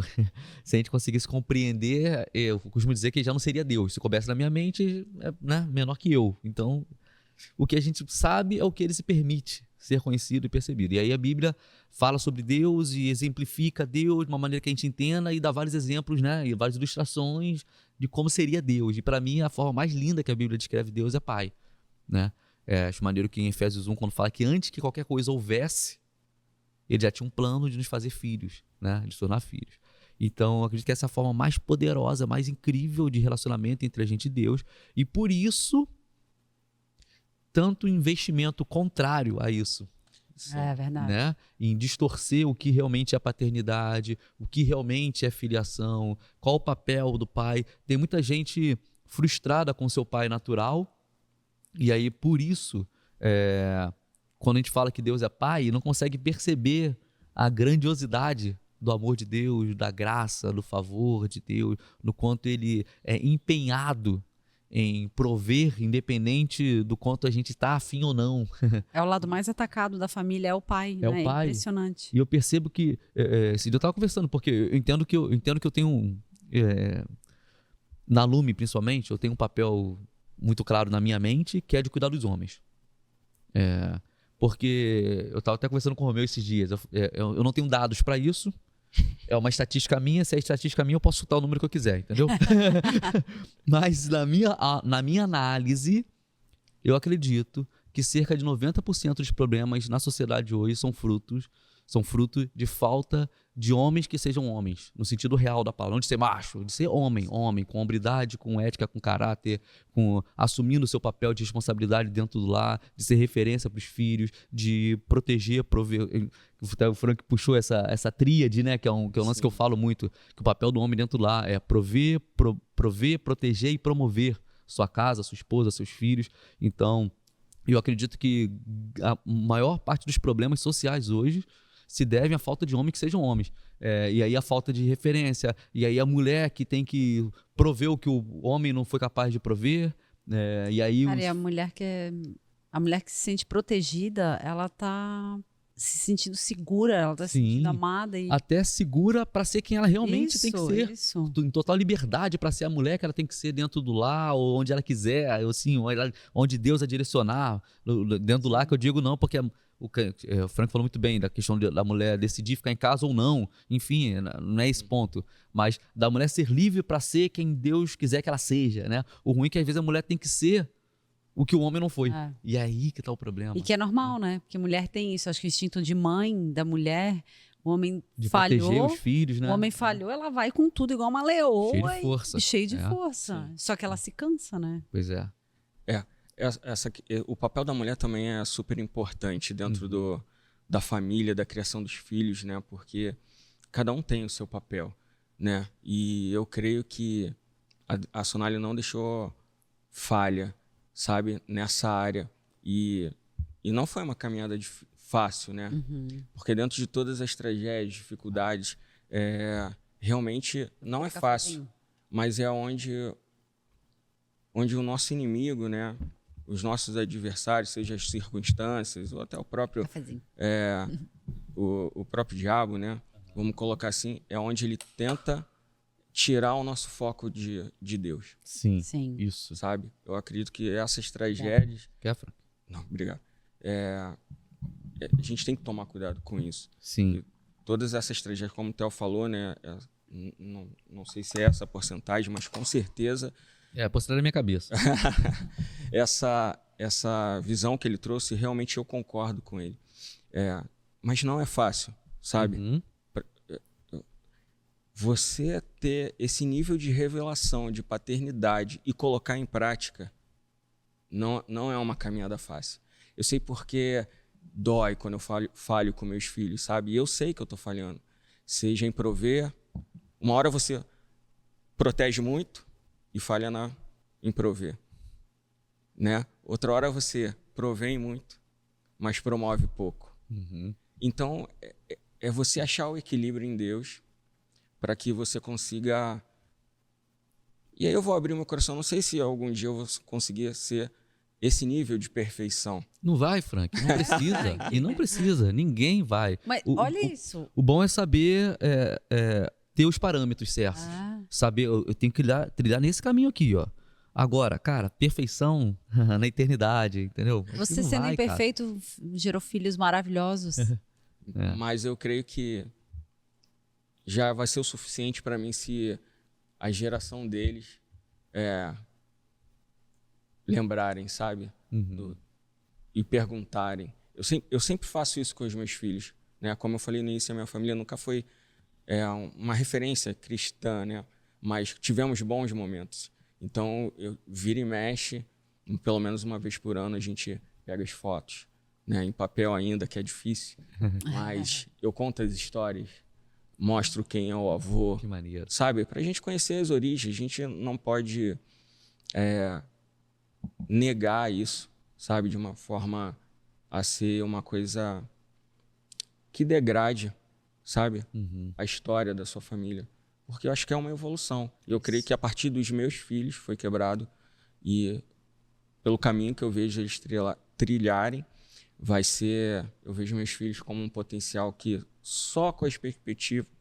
Se a gente conseguisse compreender, eu costumo dizer que já não seria Deus. Se coubesse na minha mente, né, menor que eu. Então, o que a gente sabe é o que ele se permite ser conhecido e percebido. E aí a Bíblia fala sobre Deus e exemplifica Deus de uma maneira que a gente entenda e dá vários exemplos, né, e várias ilustrações de como seria Deus. E para mim, a forma mais linda que a Bíblia descreve Deus é Pai, né? Acho maneiro que em Efésios 1, quando fala que antes que qualquer coisa houvesse, ele já tinha um plano de nos fazer filhos, né, de se tornar filhos. Então, eu acredito que essa é a forma mais poderosa, mais incrível de relacionamento entre a gente e Deus. E por isso, tanto investimento contrário a isso, É verdade. né? Em distorcer o que realmente é paternidade, o que realmente é filiação, qual o papel do pai. Tem muita gente frustrada com seu pai natural, e aí por isso, quando a gente fala que Deus é pai, não consegue perceber a grandiosidade do amor de Deus, da graça, do favor de Deus, no quanto ele é empenhado em prover, independente do quanto a gente está afim ou não. É o lado mais atacado da família, é o pai. É né? o pai. Impressionante. E eu percebo que, esse dia eu estava conversando, porque eu entendo que eu tenho, na Lume principalmente, eu tenho um papel muito claro na minha mente, que é de cuidar dos homens. Porque eu estava até conversando com o Romeu esses dias, eu não tenho dados para isso, é uma estatística minha, se é estatística minha eu posso chutar o número que eu quiser, entendeu? Mas na minha análise, eu acredito que cerca de 90% dos problemas na sociedade hoje são fruto de falta de homens que sejam homens, no sentido real da palavra, não de ser macho, de ser homem, com hombridade, com ética, com caráter, assumindo o seu papel de responsabilidade dentro do lar, de ser referência para os filhos, de proteger, prover. O Frank puxou essa tríade, né, que é um lance que eu falo muito, que o papel do homem dentro do lar é prover, proteger e promover sua casa, sua esposa, seus filhos. Então, eu acredito que a maior parte dos problemas sociais hoje se devem à falta de homens que sejam homens. E aí a falta de referência, e aí a mulher que tem que prover o que o homem não foi capaz de prover. E aí Cara, e a mulher que se sente protegida, ela tá se sentindo segura, ela tá se sentindo amada. Até segura para ser quem ela realmente tem que ser. Isso. Em total liberdade para ser a mulher que ela tem que ser dentro do lar, ou onde ela quiser, assim, onde Deus a direcionar. Dentro do lar, que eu digo não, porque o Frank falou muito bem da questão da mulher decidir ficar em casa ou não. Enfim, não é esse ponto. Mas da mulher ser livre para ser quem Deus quiser que ela seja, né? O ruim é que às vezes a mulher tem que ser o que o homem não foi. É. E aí que tá o problema. E que é normal, né? Porque mulher tem isso. Acho que o instinto de mãe da mulher, o homem De falhou. proteger os filhos, né? O homem falhou, ela vai com tudo, igual uma leoa. Cheio de força. Cheio de É, força. Só que ela se cansa, né? Pois é. O papel da mulher também é super importante dentro da família, da criação dos filhos, né? Porque cada um tem o seu papel, né? E eu creio que a Sonali não deixou falha, sabe? Nessa área. E não foi uma caminhada fácil, né? Porque dentro de todas as tragédias, dificuldades, realmente não é fácil. Mas é onde o nosso inimigo, né? Os nossos adversários, seja as circunstâncias ou até o próprio Cafezinho. o próprio diabo, né? Vamos colocar assim, é onde ele tenta tirar o nosso foco de Deus, Sim. Sim. Isso. sabe? Eu acredito que essas tragédias... Quer, Fran? Não, obrigado. A gente tem que tomar cuidado com isso. Sim. Todas essas tragédias, como o Theo falou, né? Não sei se é essa porcentagem, mas com certeza É, postei na minha cabeça. essa visão que ele trouxe, realmente eu concordo com ele. Mas não é fácil, sabe? Uhum. Você ter esse nível de revelação, de paternidade e colocar em prática, não é uma caminhada fácil. Eu sei porque dói quando eu falho com meus filhos, sabe? E eu sei que eu estou falhando. Seja em prover, uma hora você protege muito e falha em prover, né? Outra hora você provém muito, mas promove pouco. Uhum. Então, é você achar o equilíbrio em Deus para que você consiga... E aí eu vou abrir meu coração. Não sei se algum dia eu vou conseguir ser esse nível de perfeição. Não vai, Frank, não precisa. E não precisa, ninguém vai. Mas olha isso. O bom é saber ter os parâmetros certos. Saber, eu tenho que trilhar nesse caminho aqui, ó. Agora, cara, perfeição na eternidade, entendeu? Acho que Você não sendo vai, imperfeito gerou filhos maravilhosos. Mas eu creio que já vai ser o suficiente para mim se a geração deles lembrarem, sabe? E perguntarem. Eu sempre faço isso com os meus filhos, né? Como eu falei no início, a minha família nunca foi uma referência cristã, né? Mas tivemos bons momentos. Então, eu vira e mexe, pelo menos uma vez por ano, a gente pega as fotos, né? Em papel ainda, que é difícil. Mas eu conto as histórias, mostro quem é o avô. Que maneiro. Sabe? Pra gente conhecer as origens. A gente não pode negar isso, sabe? De uma forma a ser uma coisa que degrade, sabe? A história da sua família. Porque eu acho que é uma evolução. Eu creio que a partir dos meus filhos foi quebrado. E pelo caminho que eu vejo eles trilharem, vai ser... Eu vejo meus filhos como um potencial que só com as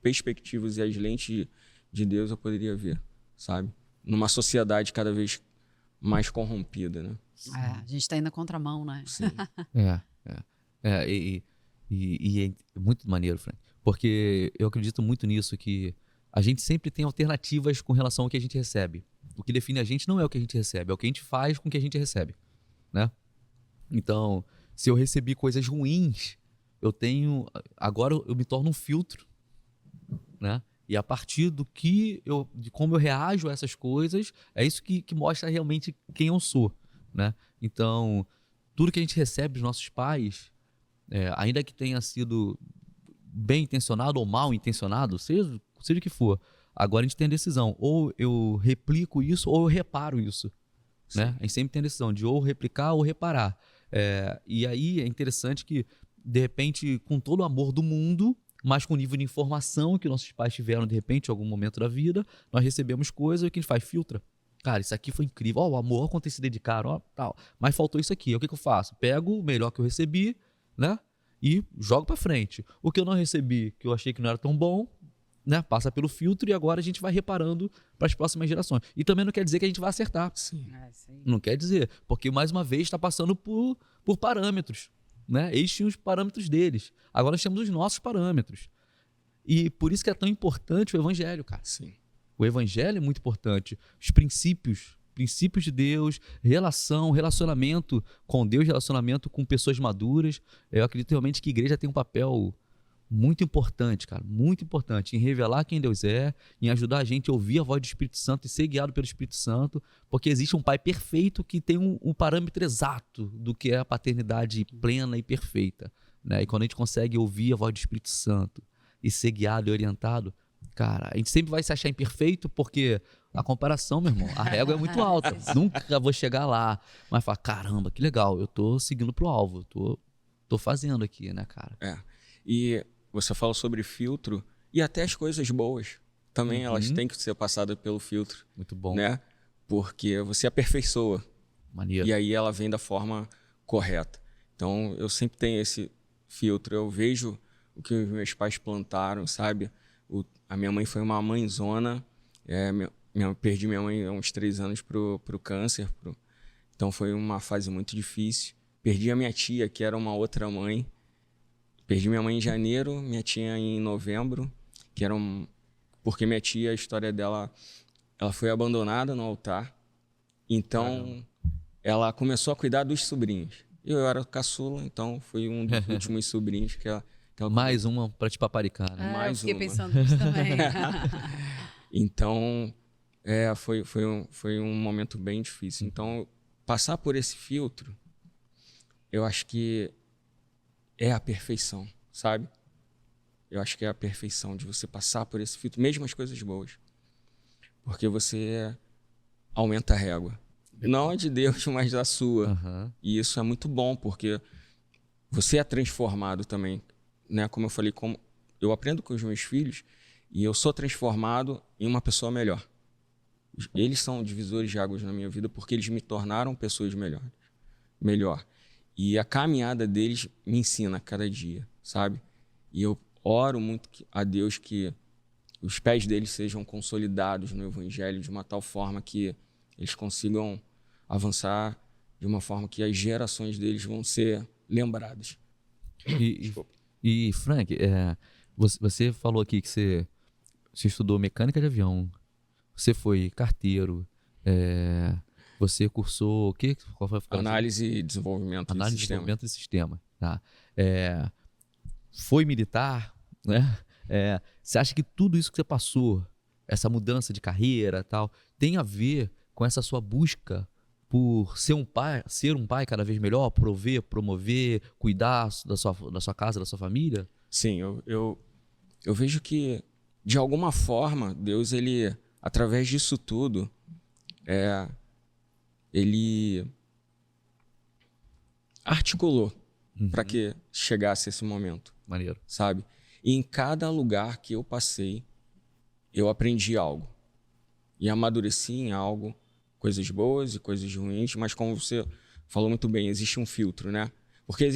perspectivas e as lentes de Deus eu poderia ver, sabe? Numa sociedade cada vez mais corrompida, né? A gente está indo na contramão, né? Sim. E é muito maneiro, Frank. Porque eu acredito muito nisso, que a gente sempre tem alternativas com relação ao que a gente recebe. O que define a gente não é o que a gente recebe, é o que a gente faz com o que a gente recebe, né? Então, se eu recebi coisas ruins, agora eu me torno um filtro, né? E a partir de como eu reajo a essas coisas, é isso que mostra realmente quem eu sou, né? Então, tudo que a gente recebe dos nossos pais, ainda que tenha sido bem intencionado ou mal intencionado, seja o que for, agora a gente tem a decisão, ou eu replico isso ou eu reparo isso, né? A gente sempre tem a decisão de ou replicar ou reparar. E aí é interessante que, de repente, com todo o amor do mundo, mas com o nível de informação que nossos pais tiveram, de repente, em algum momento da vida, nós recebemos coisas e o que a gente faz? Filtra. Cara, isso aqui foi incrível. O amor, quanto eles se dedicaram, tal. Mas faltou isso aqui. O que eu faço? Pego o melhor que eu recebi, né? E jogo pra frente. O que eu não recebi, que eu achei que não era tão bom, né? Passa pelo filtro e agora a gente vai reparando para as próximas gerações. E também não quer dizer que a gente vai acertar. Sim. Não quer dizer. Porque, mais uma vez, está passando por parâmetros, né? Eles tinham os parâmetros deles. Agora nós temos os nossos parâmetros. E por isso que é tão importante o evangelho, cara. Sim. O evangelho é muito importante. Os princípios princípios de Deus, relacionamento com Deus, relacionamento com pessoas maduras. Eu acredito realmente que a igreja tem um papel muito importante, cara, muito importante em revelar quem Deus é, em ajudar a gente a ouvir a voz do Espírito Santo e ser guiado pelo Espírito Santo, porque existe um pai perfeito que tem um parâmetro exato do que é a paternidade plena e perfeita, né? E quando a gente consegue ouvir a voz do Espírito Santo e ser guiado e orientado, cara, a gente sempre vai se achar imperfeito, porque a comparação, meu irmão, a régua é muito alta, nunca vou chegar lá, mas falar, caramba, que legal, eu tô seguindo pro alvo, tô fazendo aqui, né, cara? E você fala sobre filtro, e até as coisas boas também, elas têm que ser passadas pelo filtro. Muito bom. Né? Porque você aperfeiçoa. Maneiro. E aí ela vem da forma correta. Então, eu sempre tenho esse filtro. Eu vejo o que os meus pais plantaram, sabe? A minha mãe foi uma mãezona. Perdi minha mãe há uns 3 anos pro câncer. Então, foi uma fase muito difícil. Perdi a minha tia, que era uma outra mãe. Perdi minha mãe em janeiro, minha tia em novembro, porque minha tia, a história dela, ela foi abandonada no altar. Então, ela começou a cuidar dos sobrinhos. Eu era caçula, então fui um dos últimos sobrinhos que ela mais uma pra te paparicar, né? Mais eu fiquei uma. pensando nisso também. Então, foi um momento bem difícil. Então, passar por esse filtro, eu acho que é a perfeição, sabe? Eu acho que é a perfeição de você passar por esse filtro, mesmo as coisas boas. Porque você aumenta a régua. Não a de Deus, mas a sua. Uhum. E isso é muito bom, porque você é transformado também. Né? Como eu falei, como eu aprendo com os meus filhos e eu sou transformado em uma pessoa melhor. Eles são divisores de águas na minha vida porque eles me tornaram pessoas melhor. E a caminhada deles me ensina cada dia, sabe? E eu oro muito a Deus que os pés deles sejam consolidados no Evangelho de uma tal forma que eles consigam avançar de uma forma que as gerações deles vão ser lembradas. E Frank, você falou aqui que você estudou mecânica de avião, você foi carteiro, você cursou o quê? Qual foi a Análise e desenvolvimento de sistema. Desenvolvimento de sistema, tá? Foi militar, né? Você acha que tudo isso que você passou, essa mudança de carreira, tal, tem a ver com essa sua busca por ser um pai cada vez melhor, prover, promover, cuidar da sua casa, da sua família? Sim, eu vejo que de alguma forma Deus, ele, através disso tudo, ele articulou para que chegasse esse momento. Maneiro. Sabe? E em cada lugar que eu passei, eu aprendi algo. E amadureci em algo, coisas boas e coisas ruins, mas como você falou muito bem, existe um filtro, né? Porque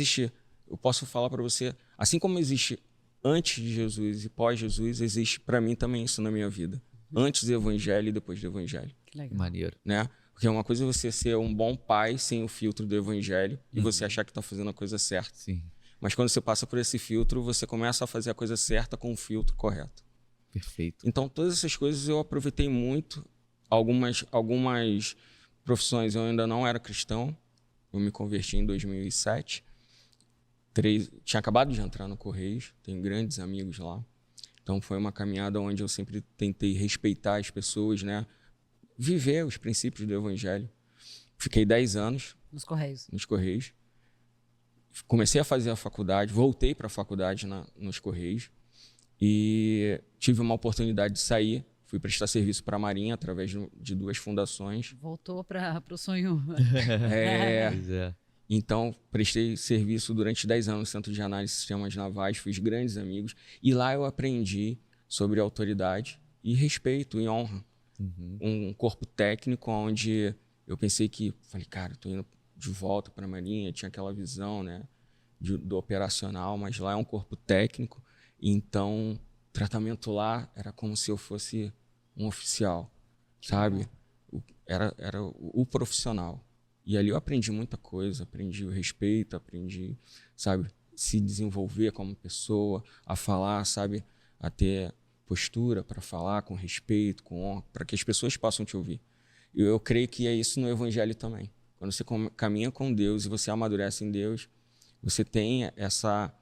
eu posso falar para você, assim como existe antes de Jesus e pós-Jesus, existe para mim também isso na minha vida. Antes do evangelho e depois do evangelho. Que legal. Maneiro. Né? Porque uma coisa é você ser um bom pai sem o filtro do evangelho e você achar que está fazendo a coisa certa. Sim. Mas quando você passa por esse filtro, você começa a fazer a coisa certa com o filtro correto. Perfeito. Então, todas essas coisas eu aproveitei muito. Algumas profissões eu ainda não era cristão. Eu me converti em 2007. Tinha acabado de entrar no Correios. Tenho grandes amigos lá. Então, foi uma caminhada onde eu sempre tentei respeitar as pessoas, né? Viver os princípios do evangelho. Fiquei 10 anos Nos Correios. Comecei a fazer a faculdade, voltei para a faculdade nos Correios e tive uma oportunidade de sair. Fui prestar serviço para a Marinha através de 2 fundações. Voltou para o sonho. Pois é. Então, prestei serviço durante 10 anos no Centro de Análise de Sistemas Navais, fiz grandes amigos. E lá eu aprendi sobre autoridade e respeito e honra. Um corpo técnico onde eu pensei falei, cara, estou indo de volta para a Marinha, tinha aquela visão, né, do operacional, mas lá é um corpo técnico, então o tratamento lá era como se eu fosse um oficial, sabe? Era o profissional. E ali eu aprendi muita coisa, aprendi o respeito, aprendi, sabe, se desenvolver como pessoa, a falar, sabe, a ter postura para falar com respeito, com honra, para que as pessoas possam te ouvir. E eu creio que é isso no evangelho também. Quando você caminha com Deus e você amadurece em Deus, você tem essa...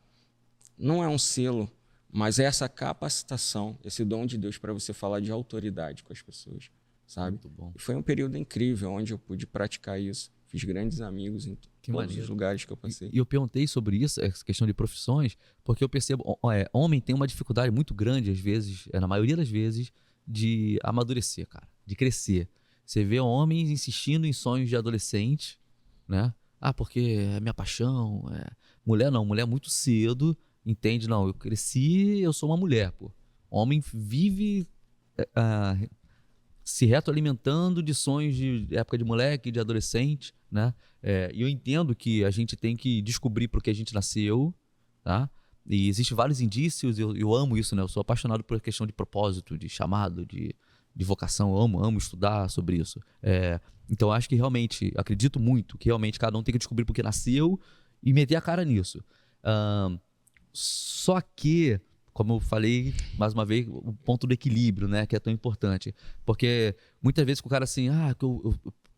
Não é um selo, mas é essa capacitação, esse dom de Deus para você falar de autoridade com as pessoas, sabe? Muito bom. E foi um período incrível onde eu pude praticar isso. Fiz grandes amigos em todos os lugares que eu passei. E eu perguntei sobre isso, essa questão de profissões, porque eu percebo, homem tem uma dificuldade muito grande, às vezes, na maioria das vezes, de amadurecer, cara, de crescer. Você vê homens insistindo em sonhos de adolescente, né? Ah, porque é minha paixão. Mulher não, mulher muito cedo entende, não, eu cresci, eu sou uma mulher, pô. Homem vive se retroalimentando de sonhos de época de moleque, de adolescente, né? E eu entendo que a gente tem que descobrir por que a gente nasceu, tá? E existem vários indícios, eu amo isso, né? Eu sou apaixonado por questão de propósito, de chamado, de vocação, eu amo estudar sobre isso. Então, acho que realmente, acredito muito que realmente cada um tem que descobrir por que nasceu e meter a cara nisso. Só que, como eu falei, mais uma vez, o ponto do equilíbrio, né, que é tão importante. Porque muitas vezes o cara assim, eu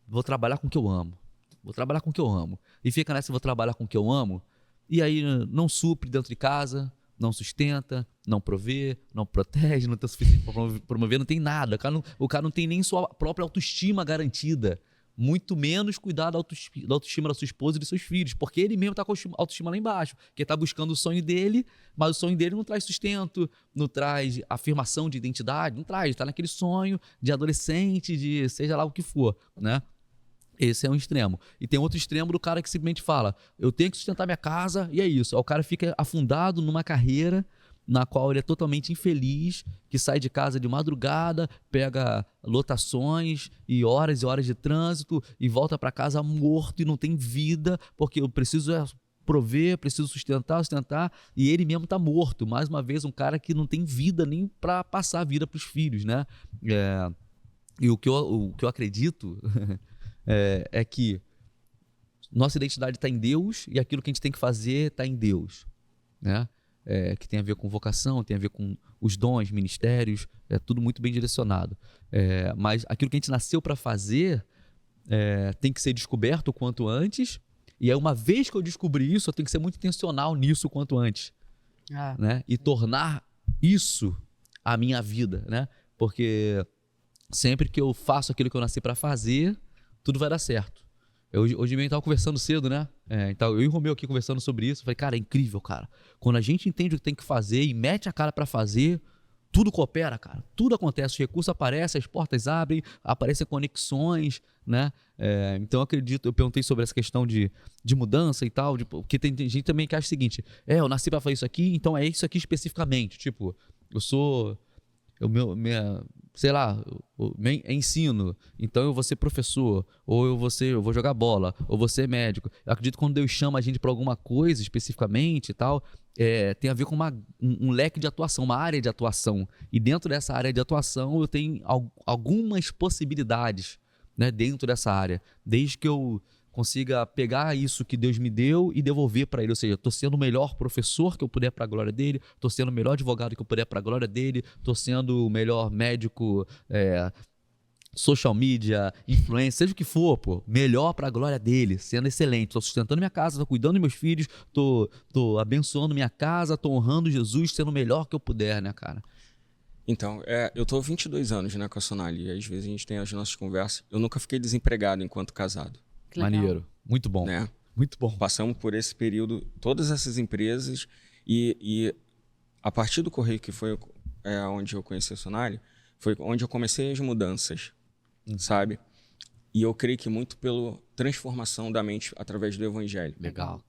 vou trabalhar com o que eu amo. Vou trabalhar com o que eu amo. E fica nessa, vou trabalhar com o que eu amo, e aí não supre dentro de casa, não sustenta, não provê, não protege, não tem o suficiente para promover, não tem nada. O cara não tem nem sua própria autoestima garantida. Muito menos cuidar da autoestima da sua esposa e dos seus filhos, porque ele mesmo está com a autoestima lá embaixo, porque está buscando o sonho dele, mas o sonho dele não traz sustento, não traz afirmação de identidade, não traz, está naquele sonho de adolescente, de seja lá o que for, né? Esse é um extremo. E tem outro extremo do cara que simplesmente fala, eu tenho que sustentar minha casa e é isso. Aí o cara fica afundado numa carreira na qual ele é totalmente infeliz, que sai de casa de madrugada, pega lotações e horas de trânsito e volta para casa morto e não tem vida, porque eu preciso prover, preciso sustentar, e ele mesmo tá morto. Mais uma vez, um cara que não tem vida nem para passar a vida para os filhos, né? E o que eu acredito é que nossa identidade está em Deus e aquilo que a gente tem que fazer está em Deus, né? Que tem a ver com vocação, tem a ver com os dons, ministérios, é tudo muito bem direcionado. Mas aquilo que a gente nasceu para fazer tem que ser descoberto o quanto antes, e aí uma vez que eu descobri isso, eu tenho que ser muito intencional nisso o quanto antes, né? E tornar isso a minha vida, né? Porque sempre que eu faço aquilo que eu nasci para fazer, tudo vai dar certo. Hoje mesmo a gente estava conversando cedo, né? Então eu e o Romeu aqui conversando sobre isso. Eu falei, cara, é incrível, cara. Quando a gente entende o que tem que fazer e mete a cara para fazer, tudo coopera, cara. Tudo acontece, os recursos aparecem, as portas abrem, aparecem conexões, né? Então eu acredito, eu perguntei sobre essa questão de mudança e tal, porque tem gente também que acha o seguinte, eu nasci para fazer isso aqui, então é isso aqui especificamente. Tipo, eu sou... sei lá, ensino, então eu vou ser professor, ou eu vou jogar bola, ou vou ser médico. Eu acredito que quando Deus chama a gente para alguma coisa especificamente e tal, tem a ver com um leque de atuação, uma área de atuação. E dentro dessa área de atuação eu tenho algumas possibilidades, né, dentro dessa área, desde que eu consiga pegar isso que Deus me deu e devolver para ele. Ou seja, estou sendo o melhor professor que eu puder para a glória dele, estou sendo o melhor advogado que eu puder para a glória dele, estou sendo o melhor médico, social media, influencer, seja o que for, pô, melhor para a glória dele, sendo excelente. Estou sustentando minha casa, estou cuidando dos meus filhos, estou abençoando minha casa, estou honrando Jesus, sendo o melhor que eu puder, né, cara? Então, eu tô há 22 anos, né, com a Sonali, e às vezes a gente tem as nossas conversas. Eu nunca fiquei desempregado enquanto casado. Maneiro, muito bom, né? Muito bom. Passamos por esse período, todas essas empresas, e a partir do Correio, que foi onde eu conheci a Sonali, foi onde eu comecei as mudanças, sabe? E eu creio que muito pela transformação da mente através do Evangelho. Legal.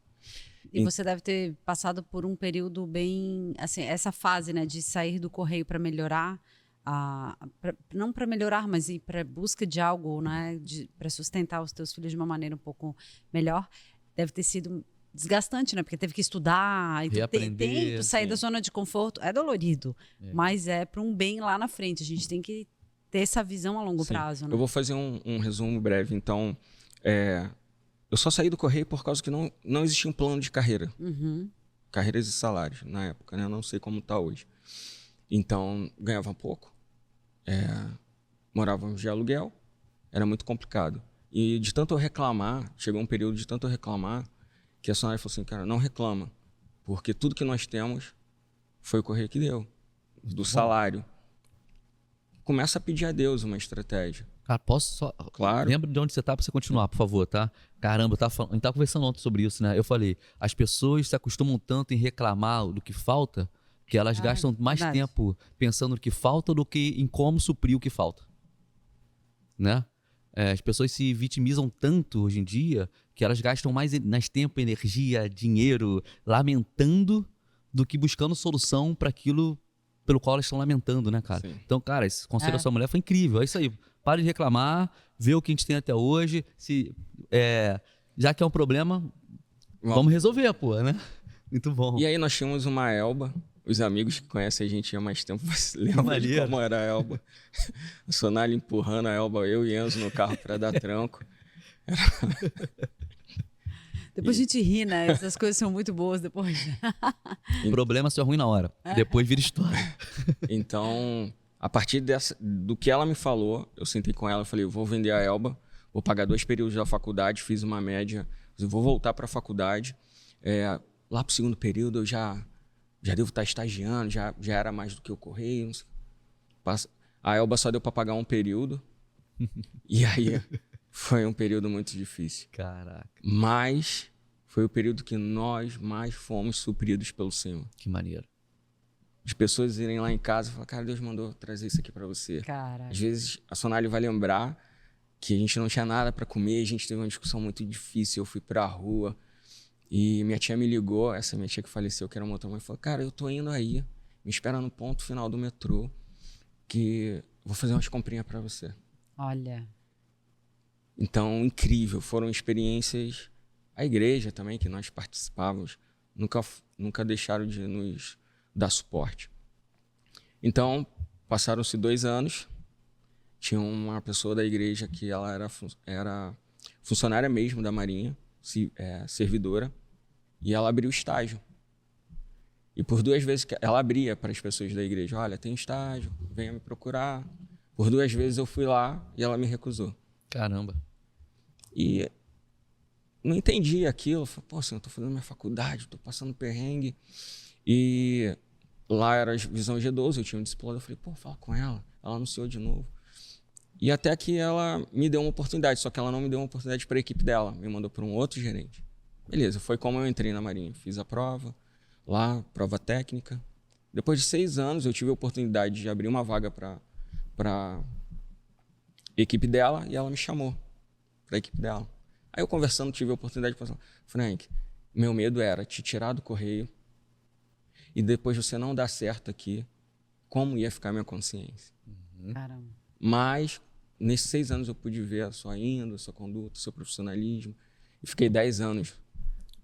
E você deve ter passado por um período bem, assim, essa fase, né, de sair do Correio para melhorar, não para melhorar, mas ir para busca de algo, né, para sustentar os teus filhos de uma maneira um pouco melhor, deve ter sido desgastante, né, porque teve que estudar, reaprender, sair da zona de conforto, é dolorido, mas é para um bem lá na frente. A gente tem que ter essa visão a longo prazo, né? Eu vou fazer um resumo breve. Então, eu só saí do Correio por causa que não existia um plano de carreira, carreiras e salários na época, né? Eu não sei como está hoje. Então, ganhava pouco, morávamos de aluguel, era muito complicado. E de tanto eu reclamar, chegou um período de tanto eu reclamar, que a Sonália falou assim, cara, não reclama, porque tudo que nós temos foi o correio que deu, do salário. Começa a pedir a Deus uma estratégia. Cara, posso só... Claro. Lembra de onde você tá pra você continuar, por favor, tá? Caramba, a gente tava conversando ontem sobre isso, né? Eu falei, as pessoas se acostumam tanto em reclamar do que falta, que elas gastam mais verdade. tempo pensando no que falta do que em como suprir o que falta. Né? As pessoas se vitimizam tanto hoje em dia que elas gastam mais tempo, energia, dinheiro, lamentando do que buscando solução para aquilo pelo qual elas estão lamentando, né, cara? Sim. Então, cara, esse conselho da sua mulher foi incrível. É isso aí. Pare de reclamar, vê o que a gente tem até hoje. Já que é um problema, vamos resolver, pô, né? Muito bom. E aí nós tínhamos uma Elba. Os amigos que conhecem a gente há mais tempo lembram de como era a Elba. A Sonália empurrando a Elba, eu e Enzo no carro para dar tranco. Depois a gente ri, né? Essas coisas são muito boas depois. O problema só é ruim na hora. Depois vira história. Então, a partir do que ela me falou, eu sentei com ela e falei, eu vou vender a Elba, vou pagar 2 períodos da faculdade, fiz uma média, eu vou voltar para a faculdade. Lá pro 2º período eu já devo estar estagiando, já era mais do que o correio. Não sei. A Elba só deu para pagar 1 período. E aí foi um período muito difícil. Caraca. Mas foi o período que nós mais fomos supridos pelo Senhor. Que maneiro. De pessoas irem lá em casa e falar, cara, Deus mandou trazer isso aqui para você. Caraca. Às vezes a Sonália vai lembrar que a gente não tinha nada para comer, a gente teve uma discussão muito difícil, eu fui para a rua. E minha tia me ligou, essa minha tia que faleceu, que era uma outra mãe, falou, cara, eu tô indo aí, me espera no ponto final do metrô, que vou fazer umas comprinhas para você. Olha. Então, incrível, foram experiências, a igreja também, que nós participávamos, nunca deixaram de nos dar suporte. Então, passaram-se 2 anos, tinha uma pessoa da igreja que ela era funcionária mesmo da Marinha, servidora, e ela abriu estágio. E por 2 vezes ela abria para as pessoas da igreja, olha, tem estágio, venha me procurar. Por 2 vezes eu fui lá e ela me recusou. Caramba. E não entendi aquilo. Falei, pô, senhor, eu tô fazendo minha faculdade, tô passando perrengue. E lá era visão G12, eu tinha um discipulado. Eu falei, pô, fala com ela. Ela anunciou de novo. E até que ela me deu uma oportunidade, só que ela não me deu uma oportunidade para a equipe dela, me mandou para um outro gerente. Beleza, foi como eu entrei na Marinha. Fiz a prova, lá, prova técnica. Depois de 6 anos, eu tive a oportunidade de abrir uma vaga para equipe dela e ela me chamou para a equipe dela. Aí eu conversando, tive a oportunidade de falar, Frank, meu medo era te tirar do correio e depois você não dar certo aqui, como ia ficar minha consciência? Caramba. Mas nesses 6 anos eu pude ver a sua índole, a sua conduta, o seu profissionalismo e fiquei 10 anos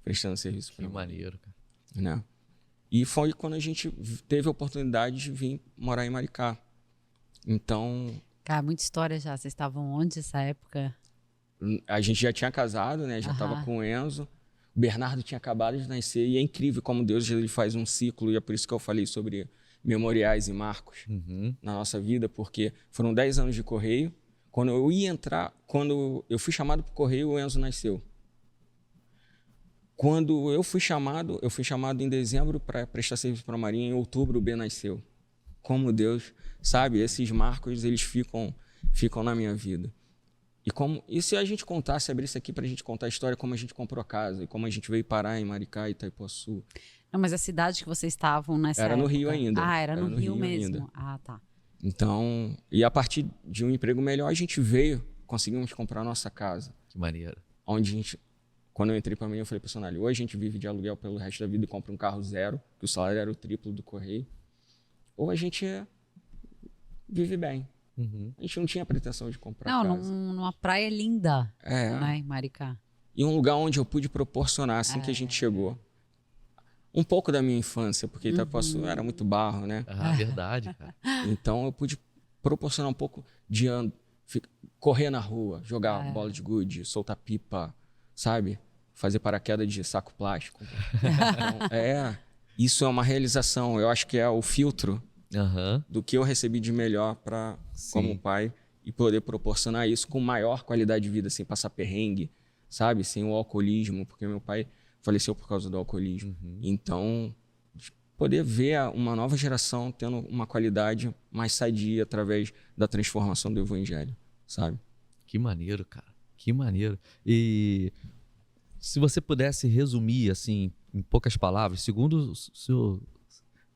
prestando serviço para Que maneiro, cara. né? E foi quando a gente teve a oportunidade de vir morar em Maricá. Então, Cara, muita história já. Vocês estavam onde nessa época? a gente já tinha casado, né? Já estava com o Enzo. O Bernardo tinha acabado de nascer. E é incrível como Deus ele faz um ciclo. E é por isso que eu falei sobre memoriais e marcos na nossa vida. Porque foram 10 anos de correio. Quando eu fui chamado para o correio, o Enzo nasceu. Quando eu fui chamado em dezembro para prestar serviço para a Marinha. Em outubro, o B nasceu. Como Deus, sabe? Esses marcos, eles ficam na minha vida. E se a gente contasse, abrisse aqui para a gente contar a história, como a gente comprou a casa e como a gente veio parar em Maricá e Itaipuaçu. Não, mas a cidade que vocês estavam nessa Era época... no Rio ainda. Ah, era no Rio mesmo. ainda. Ah, tá. Então, e a partir de um emprego melhor, a gente conseguimos comprar a nossa casa. Que maneiro. Onde quando eu entrei para mim, eu falei, pessoal, ou a gente vive de aluguel pelo resto da vida e compra um carro 0, que o salário era o triplo do correio, ou a gente vive bem. A gente não tinha pretensão de comprar casa. Numa praia linda, É. né, em Maricá. E um lugar onde eu pude proporcionar, assim que a gente chegou, um pouco da minha infância, porque Itaipuaçu era muito barro, né? Ah, verdade, cara. Então eu pude proporcionar um pouco de correr na rua, jogar bola de gude, soltar pipa, sabe? Fazer paraquedas de saco plástico. Então, isso é uma realização. Eu acho que é o filtro do que eu recebi de melhor como pai e poder proporcionar isso com maior qualidade de vida, sem passar perrengue, sabe? Sem o alcoolismo, porque meu pai faleceu por causa do alcoolismo. Então, poder ver uma nova geração tendo uma qualidade mais sadia através da transformação do evangelho, sabe? Que maneiro, cara. Que maneiro. E se você pudesse resumir, assim, em poucas palavras, segundo o seu...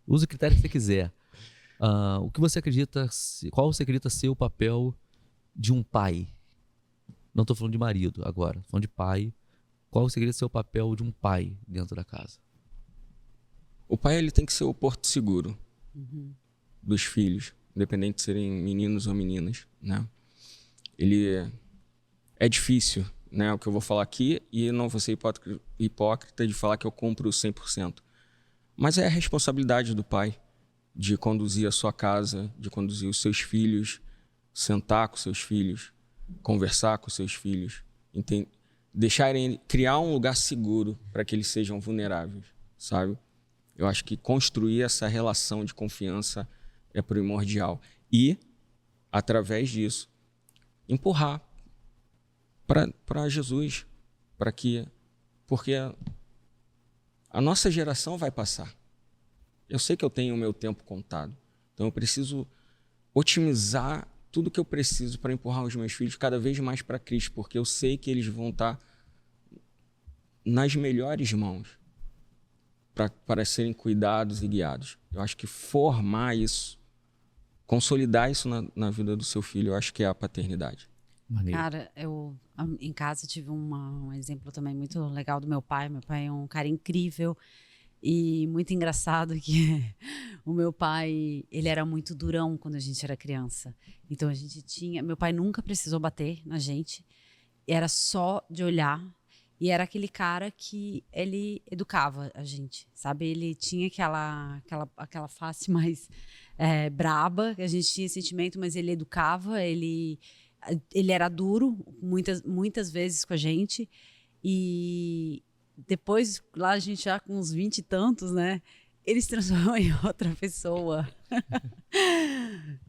Use o critério que você quiser. O que você acredita... Qual você acredita ser o papel de um pai? Não estou falando de marido agora. Estou falando de pai. Qual você acredita ser o papel de um pai dentro da casa? O pai, ele tem que ser o porto seguro dos filhos, independente de serem meninos ou meninas, né? Ele... É difícil, né, o que eu vou falar aqui, e não vou ser hipócrita de falar que eu cumpro 100%. Mas é a responsabilidade do pai de conduzir a sua casa, de conduzir os seus filhos, sentar com seus filhos, conversar com seus filhos, criar um lugar seguro para que eles sejam vulneráveis, sabe? Eu acho que construir essa relação de confiança é primordial. E, através disso, empurrar para Jesus, porque a nossa geração vai passar. Eu sei que eu tenho o meu tempo contado, então eu preciso otimizar tudo que eu preciso para empurrar os meus filhos cada vez mais para Cristo, porque eu sei que eles vão estar nas melhores mãos para serem cuidados e guiados. Eu acho que formar isso, consolidar isso na vida do seu filho, eu acho que é a paternidade. Maneiro. Cara, eu em casa tive um exemplo também muito legal do meu pai. Meu pai é um cara incrível e muito engraçado que o meu pai, ele era muito durão quando a gente era criança. Então a gente meu pai nunca precisou bater na gente, era só de olhar. E era aquele cara que ele educava a gente, sabe? Ele tinha aquela face mais braba, que a gente tinha sentimento, mas ele educava, ele era duro muitas vezes com a gente. E depois, lá a gente já com uns 20 e tantos, né? Ele se transformou em outra pessoa.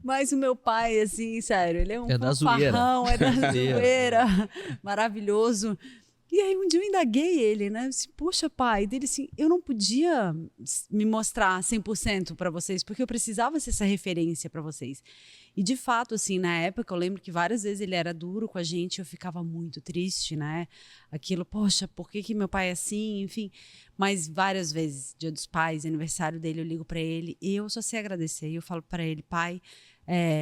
Mas o meu pai, assim, sério, ele é um fanfarrão, é da zoeira, maravilhoso. E aí um dia eu indaguei ele, né? Eu disse, poxa, pai, dele assim, eu não podia me mostrar 100% para vocês, porque eu precisava ser essa referência para vocês. E de fato, assim, na época, eu lembro que várias vezes ele era duro com a gente, eu ficava muito triste, né? Aquilo, poxa, por que meu pai é assim? Enfim, mas várias vezes, Dia dos Pais, aniversário dele, eu ligo para ele e eu só sei agradecer. E eu falo para ele, pai,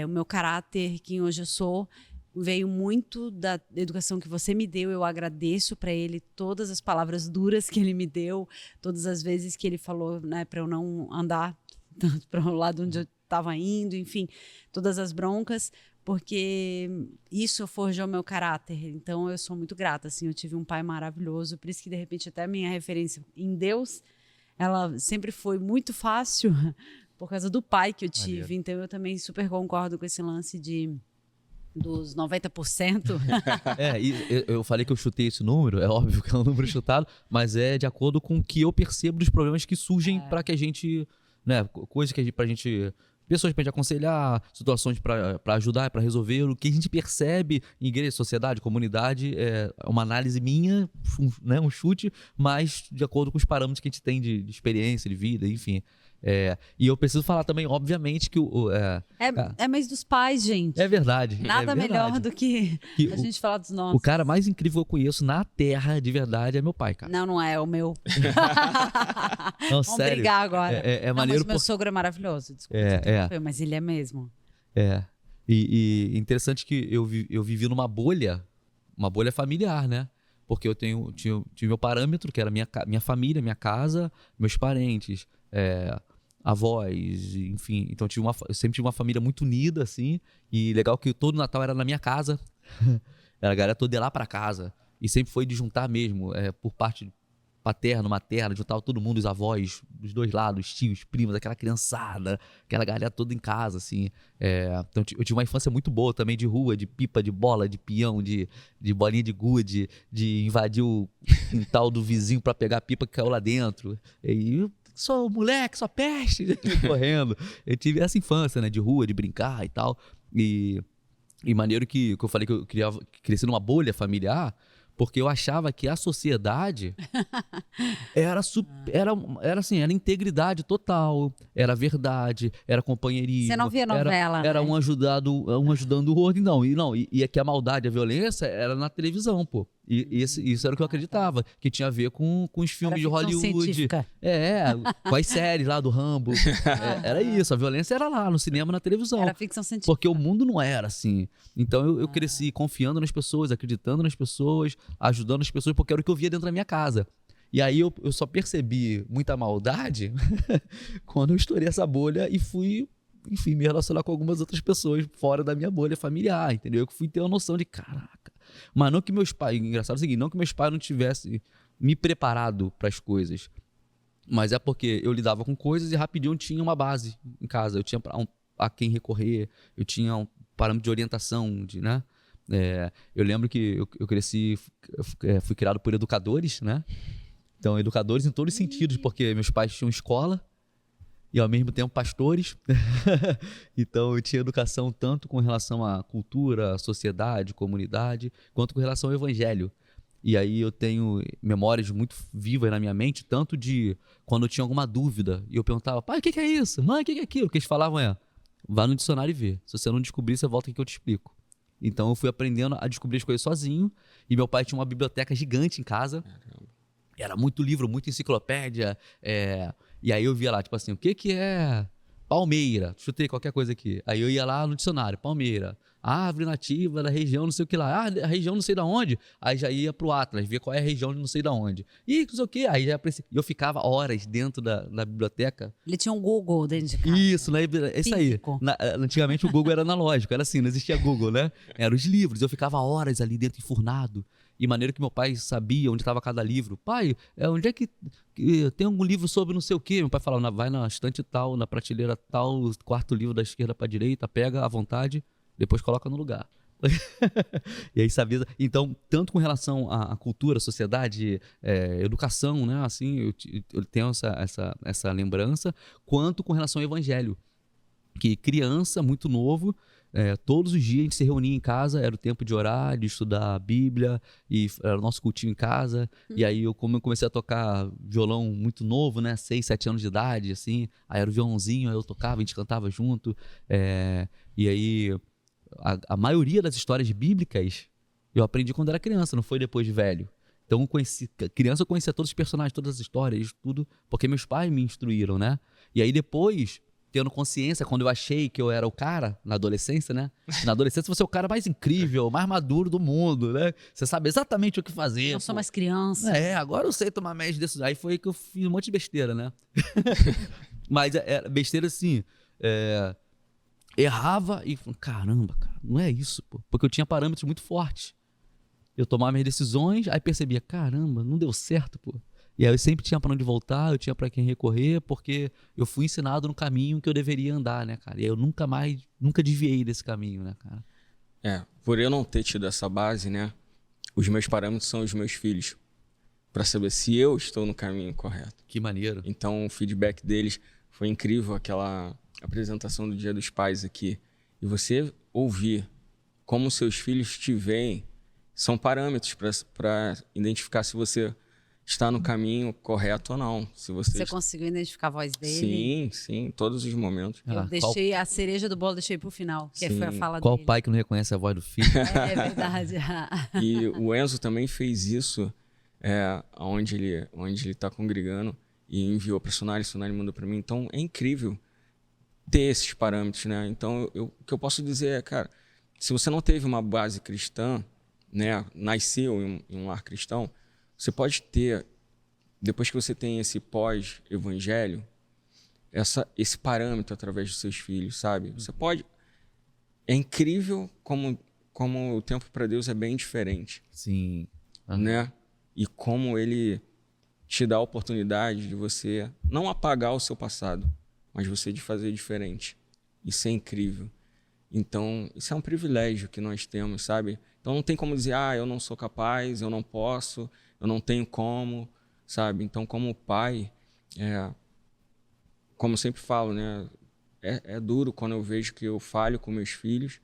o meu caráter, quem hoje eu sou, veio muito da educação que você me deu. Eu agradeço para ele todas as palavras duras que ele me deu, todas as vezes que ele falou, né, para eu não andar tanto para o lado onde eu estava indo, enfim, todas as broncas, porque isso forjou meu caráter. Então eu sou muito grata, assim, eu tive um pai maravilhoso, por isso que de repente até a minha referência em Deus, ela sempre foi muito fácil por causa do pai que eu tive. Valeu. Então eu também super concordo com esse lance dos 90%. Eu falei que eu chutei esse número, é óbvio que é um número chutado, mas é de acordo com o que eu percebo dos problemas que surgem para que a gente, né, coisas que pra gente, pessoas pra gente aconselhar, situações para ajudar, para resolver, o que a gente percebe em igreja, sociedade, comunidade, é uma análise minha, um chute, mas de acordo com os parâmetros que a gente tem de experiência, de vida, enfim. E eu preciso falar também, obviamente, que é mês dos pais, gente. É verdade. Nada melhor do que a gente falar dos nossos. O cara mais incrível que eu conheço na Terra, de verdade, é meu pai, cara. Não é o meu. Não, Vamos sério. brigar agora. É maneiro. Mas meu sogro é maravilhoso. Desculpa, mas ele é mesmo. E interessante que eu vivi numa bolha, uma bolha familiar, né? Porque eu tinha meu parâmetro, que era minha família, minha casa, meus parentes, avós, enfim. Então eu sempre tive uma família muito unida, assim. E legal que todo Natal era na minha casa. A galera toda ia lá pra casa. E sempre foi de juntar mesmo, por parte paterno, materno, juntava todo mundo, os avós dos dois lados, tios, primos, aquela criançada, aquela galera toda em casa, assim. Então eu tive uma infância muito boa também, de rua, de pipa, de bola, de peão, de bolinha de gude, de invadir o quintal do vizinho pra pegar a pipa que caiu lá dentro. E sou moleque, sou peste, correndo. Eu tive essa infância, né, de rua, de brincar e tal. E maneiro que eu falei que eu cresci numa bolha familiar, porque eu achava que a sociedade era assim, era integridade total, era verdade, era companheirismo. Você não via novela, era né? um ajudando o outro. E é que a maldade, a violência era na televisão, pô. E isso era o que eu acreditava, que tinha a ver com os filmes de ficção Hollywood. científica. Com as séries lá do Rambo. Era isso, a violência era lá, no cinema, na televisão. Era ficção científica. Porque o mundo não era assim. Então eu cresci confiando nas pessoas, acreditando nas pessoas, ajudando as pessoas, porque era o que eu via dentro da minha casa. E aí eu só percebi muita maldade quando eu estourei essa bolha e fui, enfim, me relacionar com algumas outras pessoas fora da minha bolha familiar, entendeu? Eu fui ter uma noção de, caraca. Mas não que meus pais, engraçado é o seguinte, não que meus pais não tivessem me preparado para as coisas, mas é porque eu lidava com coisas e rapidinho tinha uma base em casa. Eu tinha a quem recorrer, eu tinha um parâmetro de orientação, né? Eu lembro que eu cresci, fui criado por educadores, né? Então, educadores em todos os sentidos, porque meus pais tinham escola e, ao mesmo tempo, pastores. Então, eu tinha educação tanto com relação à cultura, sociedade, comunidade, quanto com relação ao evangelho. E aí eu tenho memórias muito vivas na minha mente, tanto de quando eu tinha alguma dúvida e eu perguntava, pai, o que é isso? Mãe, o que é aquilo? O que eles falavam vá no dicionário e vê. Se você não descobrir, você volta aqui que eu te explico. Então, eu fui aprendendo a descobrir as coisas sozinho. E meu pai tinha uma biblioteca gigante em casa. Era muito livro, muita enciclopédia. E aí eu via lá, tipo assim, o que é palmeira? Chutei qualquer coisa aqui. Aí eu ia lá no dicionário, palmeira. Árvore nativa da região não sei o que lá. A região não sei da onde. Aí já ia pro Atlas, ver qual é a região de não sei da onde. E não sei o que. Aí já eu ficava horas dentro da biblioteca. Ele tinha um Google dentro de casa. Isso, né? Isso aí. Físico. Antigamente o Google era analógico, era assim, não existia Google, né? Eram os livros. Eu ficava horas ali dentro, enfurnado. E maneiro que meu pai sabia onde estava cada livro. Pai, onde é que tem algum livro sobre não sei o quê? Meu pai falava, vai na estante tal, na prateleira tal, quarto livro da esquerda para direita, pega à vontade, depois coloca no lugar. E aí sabia. Então, tanto com relação à cultura, sociedade, educação, né? Assim, eu tenho essa lembrança, quanto com relação ao evangelho. Que criança, muito novo, todos os dias a gente se reunia em casa, era o tempo de orar, de estudar a Bíblia, e era o nosso cultinho em casa. E aí, como eu comecei a tocar violão muito novo, né, 6, 7 anos de idade, assim, aí era o violãozinho, aí eu tocava, a gente cantava junto. E aí, a maioria das histórias bíblicas eu aprendi quando era criança, não foi depois de velho. Então, criança eu conhecia todos os personagens, todas as histórias, tudo, porque meus pais me instruíram, né? E aí depois, tendo consciência, quando eu achei que eu era o cara, na adolescência, né? Na adolescência você é o cara mais incrível, mais maduro do mundo, né? Você sabe exatamente o que fazer. Não sou mais criança. Agora eu sei tomar médias decisões. Aí foi que eu fiz um monte de besteira, né? Mas besteira assim, errava e falava, caramba, cara, não é isso, pô. Porque eu tinha parâmetros muito fortes. Eu tomava minhas decisões, aí percebia, caramba, não deu certo, pô. E aí eu sempre tinha para onde voltar, eu tinha para quem recorrer, porque eu fui ensinado no caminho que eu deveria andar, né, cara? E aí eu nunca desviei desse caminho, né, cara? Por eu não ter tido essa base, né, os meus parâmetros são os meus filhos, para saber se eu estou no caminho correto. Que maneiro. Então o feedback deles foi incrível, aquela apresentação do Dia dos Pais aqui. E você ouvir como seus filhos te veem, são parâmetros para identificar se você está no caminho correto ou não. Se você conseguiu identificar a voz dele? Sim, em todos os momentos. Eu deixei a cereja do bolo, deixei pro final, que foi a fala qual dele. Qual pai que não reconhece a voz do filho? É verdade. E o Enzo também fez isso, onde ele está congregando, e enviou para a Sonali mandou para mim. Então é incrível ter esses parâmetros, né? Então o que eu posso dizer é, cara, se você não teve uma base cristã, né, nasceu em um lar cristão, você pode ter, depois que você tem esse pós-evangelho, esse parâmetro através dos seus filhos, sabe? Você pode... É incrível como o tempo para Deus é bem diferente. Sim. Né? E como ele te dá a oportunidade de você não apagar o seu passado, mas você de fazer diferente. Isso é incrível. Então, isso é um privilégio que nós temos, sabe? Então, não tem como dizer, eu não sou capaz, eu não posso, eu não tenho como, sabe? Então, como pai, como eu sempre falo, né? É duro quando eu vejo que eu falho com meus filhos,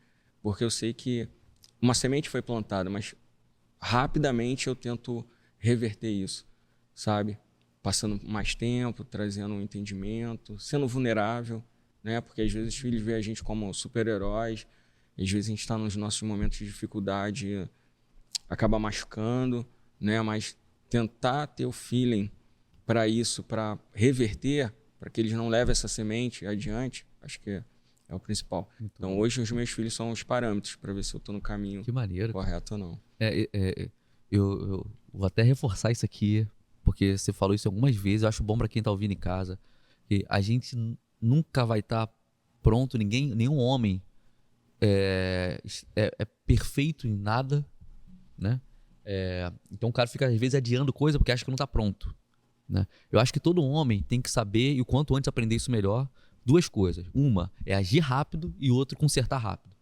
porque eu sei que uma semente foi plantada, mas rapidamente eu tento reverter isso, sabe? Passando mais tempo, trazendo um entendimento, sendo vulnerável, né? Porque às vezes os filhos veem a gente como super-heróis, às vezes a gente está nos nossos momentos de dificuldade, acaba machucando, né? Mas tentar ter o feeling para isso, para reverter, para que eles não levem essa semente adiante, acho que é o principal. Muito então, bom. hoje os meus filhos são os parâmetros para ver se eu estou no caminho Que maneiro. correto ou não. Eu vou até reforçar isso aqui, porque você falou isso algumas vezes, eu acho bom pra quem tá ouvindo em casa, que a gente nunca vai estar pronto, nenhum homem é perfeito em nada, né? Então o cara fica às vezes adiando coisa porque acha que não tá pronto, né? Eu acho que todo homem tem que saber, e o quanto antes aprender isso melhor, duas coisas. Uma é agir rápido e outra consertar rápido.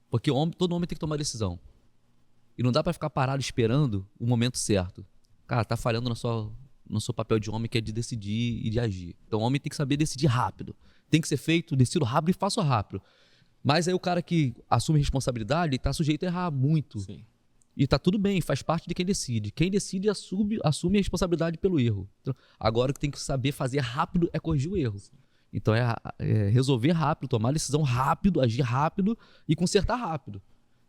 Porque todo homem tem que tomar decisão. E não dá pra ficar parado esperando o momento certo. Cara, tá falhando no seu papel de homem, que é de decidir e de agir. Então o homem tem que saber decidir rápido. Tem que ser feito, decido rápido e faço rápido. Mas aí o cara que assume responsabilidade tá sujeito a errar muito. Sim. E tá tudo bem, faz parte de quem decide. Quem decide assume a responsabilidade pelo erro. Então, agora o que tem que saber fazer rápido é corrigir o erro. Então é resolver rápido, tomar decisão rápido, agir rápido e consertar rápido,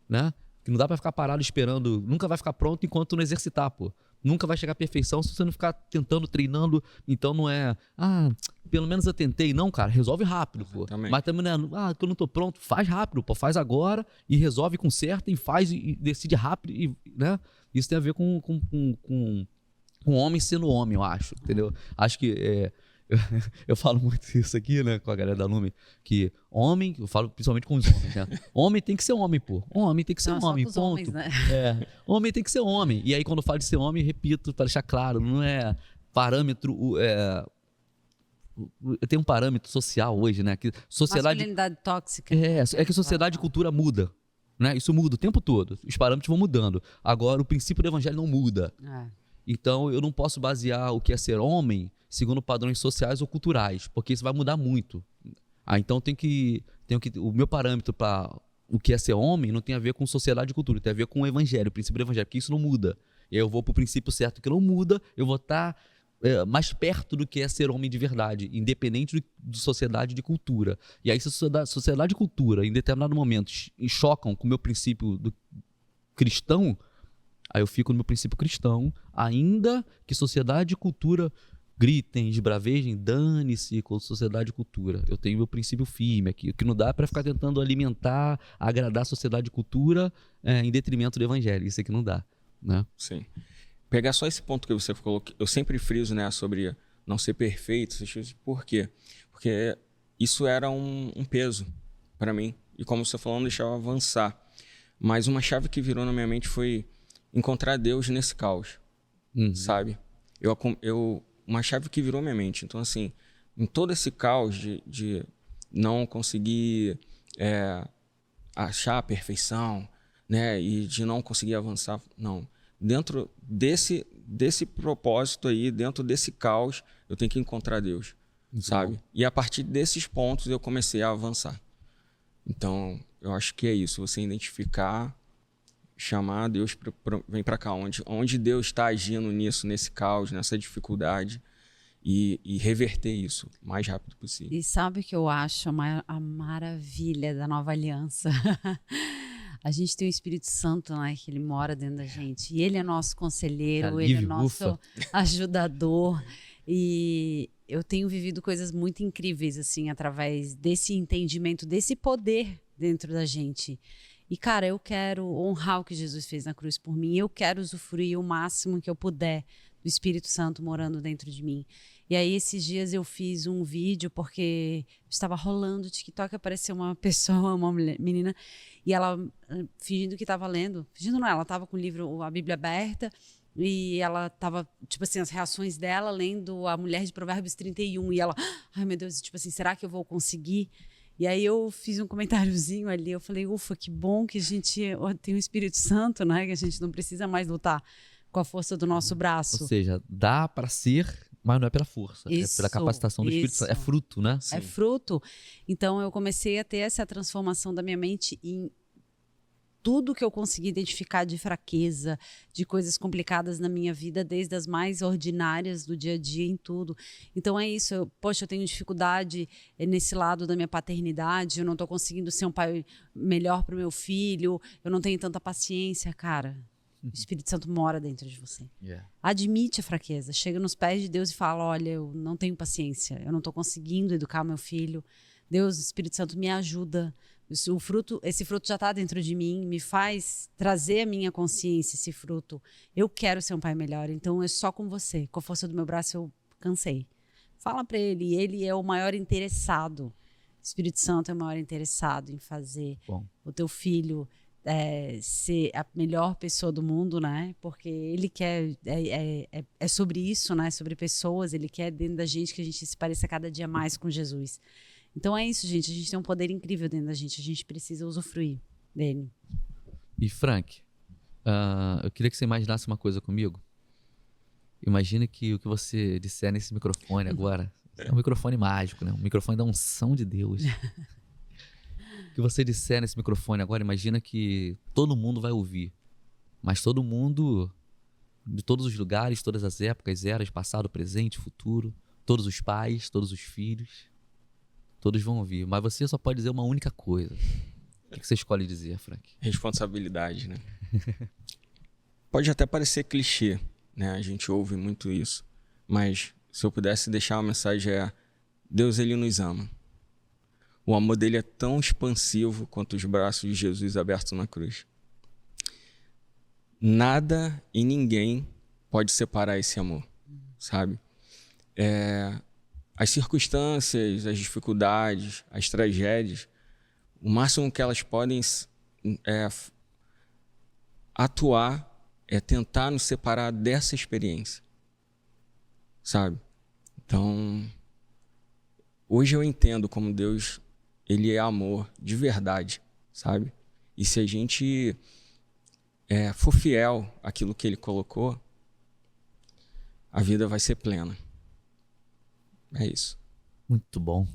né? Que não dá pra ficar parado esperando, nunca vai ficar pronto enquanto não exercitar, pô. Nunca vai chegar à perfeição se você não ficar tentando, treinando. Então não é, pelo menos eu tentei. Não, cara, resolve rápido, pô. Exatamente. Mas também não é, que eu não tô pronto. Faz rápido, pô. Faz agora e resolve, conserta e faz e decide rápido, e, né? Isso tem a ver com homem sendo homem, eu acho, entendeu? Acho que eu falo muito isso aqui, né, com a galera da Lume, que homem, eu falo principalmente com os homens, né? Homem tem que ser homem, pô. Homem tem que ser Não, só homem, com os ponto. homens, né? Homem tem que ser homem. E aí, quando eu falo de ser homem, repito, para deixar claro, não é parâmetro. Tem um parâmetro social hoje, né? Que sociedade. Masculinidade tóxica. É que a sociedade e cultura muda. Né? Isso muda o tempo todo. Os parâmetros vão mudando. Agora, o princípio do evangelho não muda. Então, eu não posso basear o que é ser homem segundo padrões sociais ou culturais, porque isso vai mudar muito. Então, o meu parâmetro para o que é ser homem não tem a ver com sociedade e cultura, tem a ver com o evangelho, o princípio do evangelho, porque isso não muda. E aí eu vou para o princípio certo que não muda, eu vou estar mais perto do que é ser homem de verdade, independente de sociedade e de cultura. E aí, se sociedade e cultura, em determinado momento, chocam com o meu princípio cristão, aí eu fico no meu princípio cristão, ainda que sociedade e cultura gritem, esbravejem, dane-se com sociedade e cultura. Eu tenho meu princípio firme aqui. O que não dá é para ficar tentando alimentar, agradar a sociedade e cultura em detrimento do evangelho. Isso aqui não dá, né? Sim. Pegar só esse ponto que você falou, eu sempre friso, né, sobre não ser perfeito. Por quê? Porque isso era um peso para mim. E como você falou, não deixava avançar. Mas uma chave que virou na minha mente foi encontrar Deus nesse caos, sabe? Uma chave que virou minha mente. Então, assim, em todo esse caos de não conseguir achar a perfeição, né, e de não conseguir avançar, não. Dentro desse propósito aí, dentro desse caos, eu tenho que encontrar Deus, sabe? E a partir desses pontos eu comecei a avançar. Então, eu acho que é isso, você identificar, chamar Deus, vem para cá, onde Deus está agindo nisso, nesse caos, nessa dificuldade, e reverter isso o mais rápido possível. E sabe o que eu acho a maravilha da nova aliança? A gente tem o Espírito Santo, né, que ele mora dentro da gente. E ele é nosso conselheiro, Alívio, ele é nosso ajudador. E eu tenho vivido coisas muito incríveis, assim, através desse entendimento, desse poder dentro da gente. E, cara, eu quero honrar o que Jesus fez na cruz por mim. Eu quero usufruir o máximo que eu puder do Espírito Santo morando dentro de mim. E aí, esses dias eu fiz um vídeo porque estava rolando o TikTok, apareceu uma pessoa, uma menina, e ela fingindo que estava lendo. Fingindo não, ela estava com o livro, a Bíblia aberta, e ela estava, tipo assim, as reações dela lendo a mulher de Provérbios 31. E ela, ai meu Deus, tipo assim, será que eu vou conseguir? E aí eu fiz um comentáriozinho ali, eu falei, ufa, que bom que a gente tem o Espírito Santo, né? Que a gente não precisa mais lutar com a força do nosso braço. Ou seja, dá para ser Mas não é pela força, é Isso, pela capacitação do Espírito Santo. É isso. fruto, né? É fruto. Então eu comecei a ter essa transformação da minha mente em tudo que eu consegui identificar de fraqueza, de coisas complicadas na minha vida, desde as mais ordinárias do dia a dia, em tudo. Então é isso, eu tenho dificuldade nesse lado da minha paternidade, eu não estou conseguindo ser um pai melhor para o meu filho, eu não tenho tanta paciência, cara. O Espírito Santo mora dentro de você. Admite a fraqueza, chega nos pés de Deus e fala, olha, eu não tenho paciência, eu não estou conseguindo educar meu filho. Deus, o Espírito Santo, me ajuda. Esse fruto já está dentro de mim, me faz trazer a minha consciência esse fruto. Eu quero ser um pai melhor, então é só com você. Com a força do meu braço eu cansei. Fala para ele é o maior interessado. O Espírito Santo é o maior interessado em fazer o teu filho ser a melhor pessoa do mundo, né? Porque ele quer, é sobre isso, né? Sobre pessoas, ele quer dentro da gente que a gente se pareça cada dia mais com Jesus. Então é isso, gente. A gente tem um poder incrível dentro da gente. A gente precisa usufruir dele. E Frank, eu queria que você imaginasse uma coisa comigo. Imagina que o que você disser nesse microfone agora é um microfone mágico, né? Um microfone da unção de Deus. O que você disser nesse microfone agora, imagina que todo mundo vai ouvir. Mas todo mundo, de todos os lugares, todas as épocas, eras, passado, presente, futuro, todos os pais, todos os filhos, todos vão ouvir. Mas você só pode dizer uma única coisa. O que você escolhe dizer, Frank? Responsabilidade, né? Pode até parecer clichê, né? A gente ouve muito isso. Mas se eu pudesse deixar uma mensagem Deus, ele nos ama. O amor dele é tão expansivo quanto os braços de Jesus abertos na cruz. Nada e ninguém pode separar esse amor, sabe? As circunstâncias, as dificuldades, as tragédias, o máximo que elas podem atuar é tentar nos separar dessa experiência, sabe? Então, hoje eu entendo como Deus, ele é amor de verdade, sabe? E se a gente for fiel àquilo que ele colocou, a vida vai ser plena. É isso. Muito bom.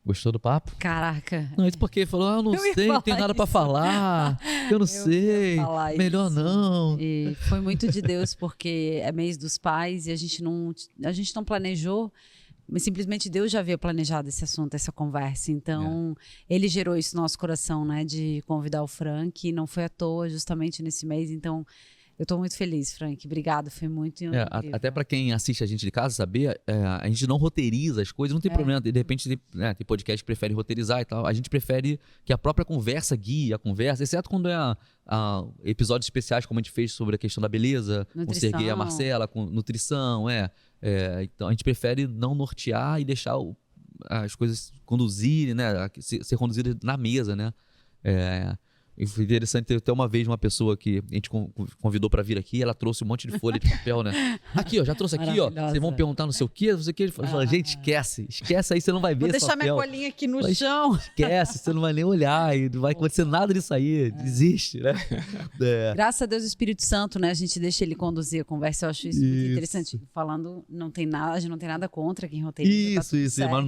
Gostou do papo? Caraca. Não, isso porque ele falou, eu não sei, não tenho nada pra falar. Eu não sei. Melhor isso. Não. E foi muito de Deus, porque é mês dos pais e a gente não planejou, mas simplesmente Deus já havia planejado esse assunto, essa conversa. Então, ele gerou isso no nosso coração, né? De convidar o Frank. E não foi à toa, justamente nesse mês. Então, eu tô muito feliz, Frank. Obrigado, foi muito incrível. Até pra quem assiste a gente de casa saber, a gente não roteiriza as coisas, não tem problema. De repente, tem podcast que prefere roteirizar e tal. A gente prefere que a própria conversa guie a conversa, exceto quando episódios especiais, como a gente fez sobre a questão da beleza, com o Serguei e a Marcela, com nutrição, então a gente prefere não nortear e deixar as coisas conduzirem, né? Ser conduzidas na mesa, né? E foi interessante ter até uma vez uma pessoa que a gente convidou pra vir aqui, ela trouxe um monte de folha de papel, né? Aqui, ó, já trouxe aqui, ó. Vocês vão perguntar não sei o quê, não sei o quê. Ele falou, gente, esquece aí, você não vai ver. Vou esse deixar papel. minha colinha aqui no chão. Esquece, você não vai nem olhar e não vai acontecer nada disso aí. Desiste, né? Graças a Deus, o Espírito Santo, né? A gente deixa ele conduzir a conversa. Eu acho isso muito interessante. Falando, a gente não tem nada contra quem roteiriza. Isso. Mas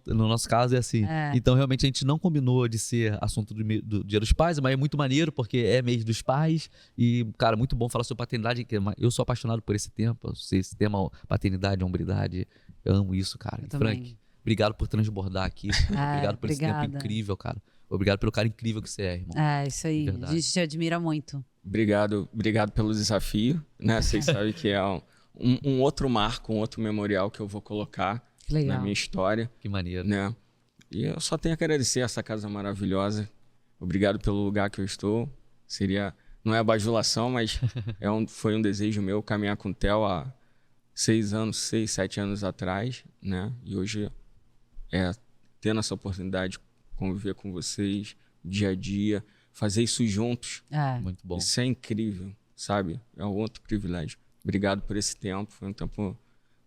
no nosso caso é assim. Então, realmente, a gente não combinou de ser assunto do Dia dos Pais, mas é muito maneiro, porque é mês dos pais e, cara, muito bom falar sobre paternidade, eu sou apaixonado por esse tema, paternidade, hombridade, eu amo isso, cara. E, Frank, obrigado por transbordar aqui, obrigado por esse tempo incrível, cara, obrigado pelo cara incrível que você é, irmão. Isso aí, a gente te admira muito. Obrigado pelo desafio, né? Vocês sabem que é um outro marco, um outro memorial que eu vou colocar na minha história. Que maneiro. Né? E eu só tenho a agradecer essa casa maravilhosa. Obrigado pelo lugar que eu estou. Não é a bajulação, mas foi um desejo meu caminhar com o Theo há 6, 7 anos atrás, né? E hoje tendo essa oportunidade de conviver com vocês dia a dia, fazer isso juntos. Muito bom. Isso é incrível, sabe? É um outro privilégio. Obrigado por esse tempo, foi um tempo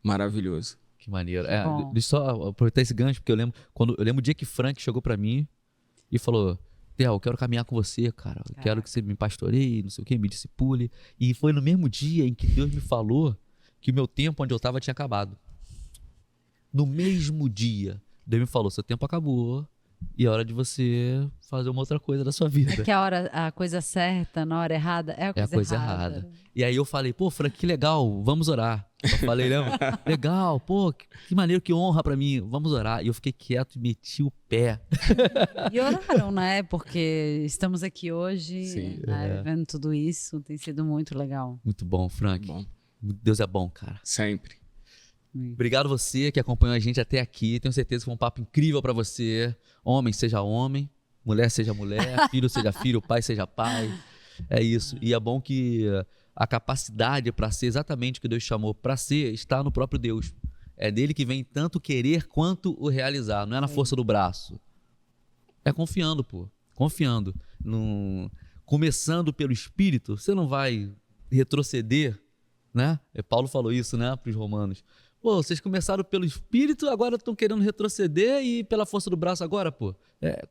maravilhoso. Que maneiro. Deixa eu só aproveitar esse gancho, porque eu lembro o dia que Frank chegou pra mim e falou: Theo, eu quero caminhar com você, cara. Eu quero que você me pastoreie, não sei o que, me discipule. E foi no mesmo dia em que Deus me falou que o meu tempo onde eu estava tinha acabado. No mesmo dia, Deus me falou, seu tempo acabou e é hora de você fazer uma outra coisa da sua vida. É que a coisa certa na hora errada é a coisa errada. E aí eu falei, pô, Frank, que legal, vamos orar. Eu falei, lembra? Legal, pô, que maneiro, que honra pra mim, vamos orar. E eu fiquei quieto e meti o pé. E oraram, né? Porque estamos aqui hoje, Sim, né? Vendo tudo isso, tem sido muito legal. Muito bom, Frank. Bom. Deus é bom, cara. Sempre. Obrigado você que acompanhou a gente até aqui. Tenho certeza que foi um papo incrível pra você. Homem seja homem, mulher seja mulher, filho seja filho, pai seja pai. É isso. E é bom que a capacidade para ser exatamente o que Deus chamou para ser está no próprio Deus. É dele que vem tanto querer quanto o realizar. Não é na força do braço. É confiando, pô. Confiando. Começando pelo Espírito, você não vai retroceder, né? Paulo falou isso, né, para os romanos. Pô, vocês começaram pelo Espírito, agora estão querendo retroceder e pela força do braço agora, pô.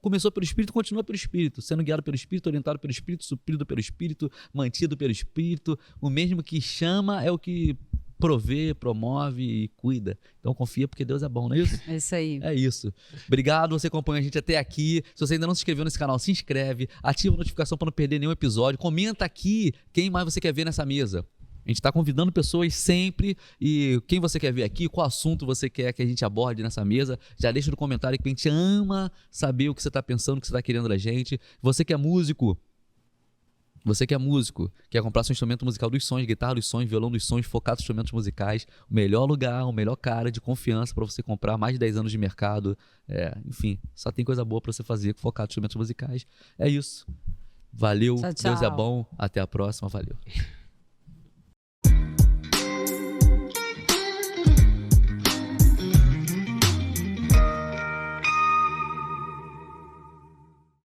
Começou pelo Espírito, continua pelo Espírito. Sendo guiado pelo Espírito, orientado pelo Espírito, suprido pelo Espírito, mantido pelo Espírito. O mesmo que chama é o que provê, promove e cuida. Então confia porque Deus é bom, não é isso? É isso aí. É isso. Obrigado, você acompanha a gente até aqui. Se você ainda não se inscreveu nesse canal, se inscreve, ativa a notificação para não perder nenhum episódio. Comenta aqui quem mais você quer ver nessa mesa. A gente está convidando pessoas sempre e quem você quer ver aqui, qual assunto você quer que a gente aborde nessa mesa, já deixa no comentário que a gente ama saber o que você está pensando, o que você está querendo da gente. Você que é músico, quer comprar seu instrumento musical dos sonhos, guitarra dos sonhos, violão dos sonhos, focado em instrumentos musicais, o melhor lugar, o melhor cara de confiança para você comprar, mais de 10 anos de mercado. Enfim, só tem coisa boa para você fazer com focado em instrumentos musicais. É isso. Valeu, Tchau, tchau. Deus é bom, até a próxima, valeu.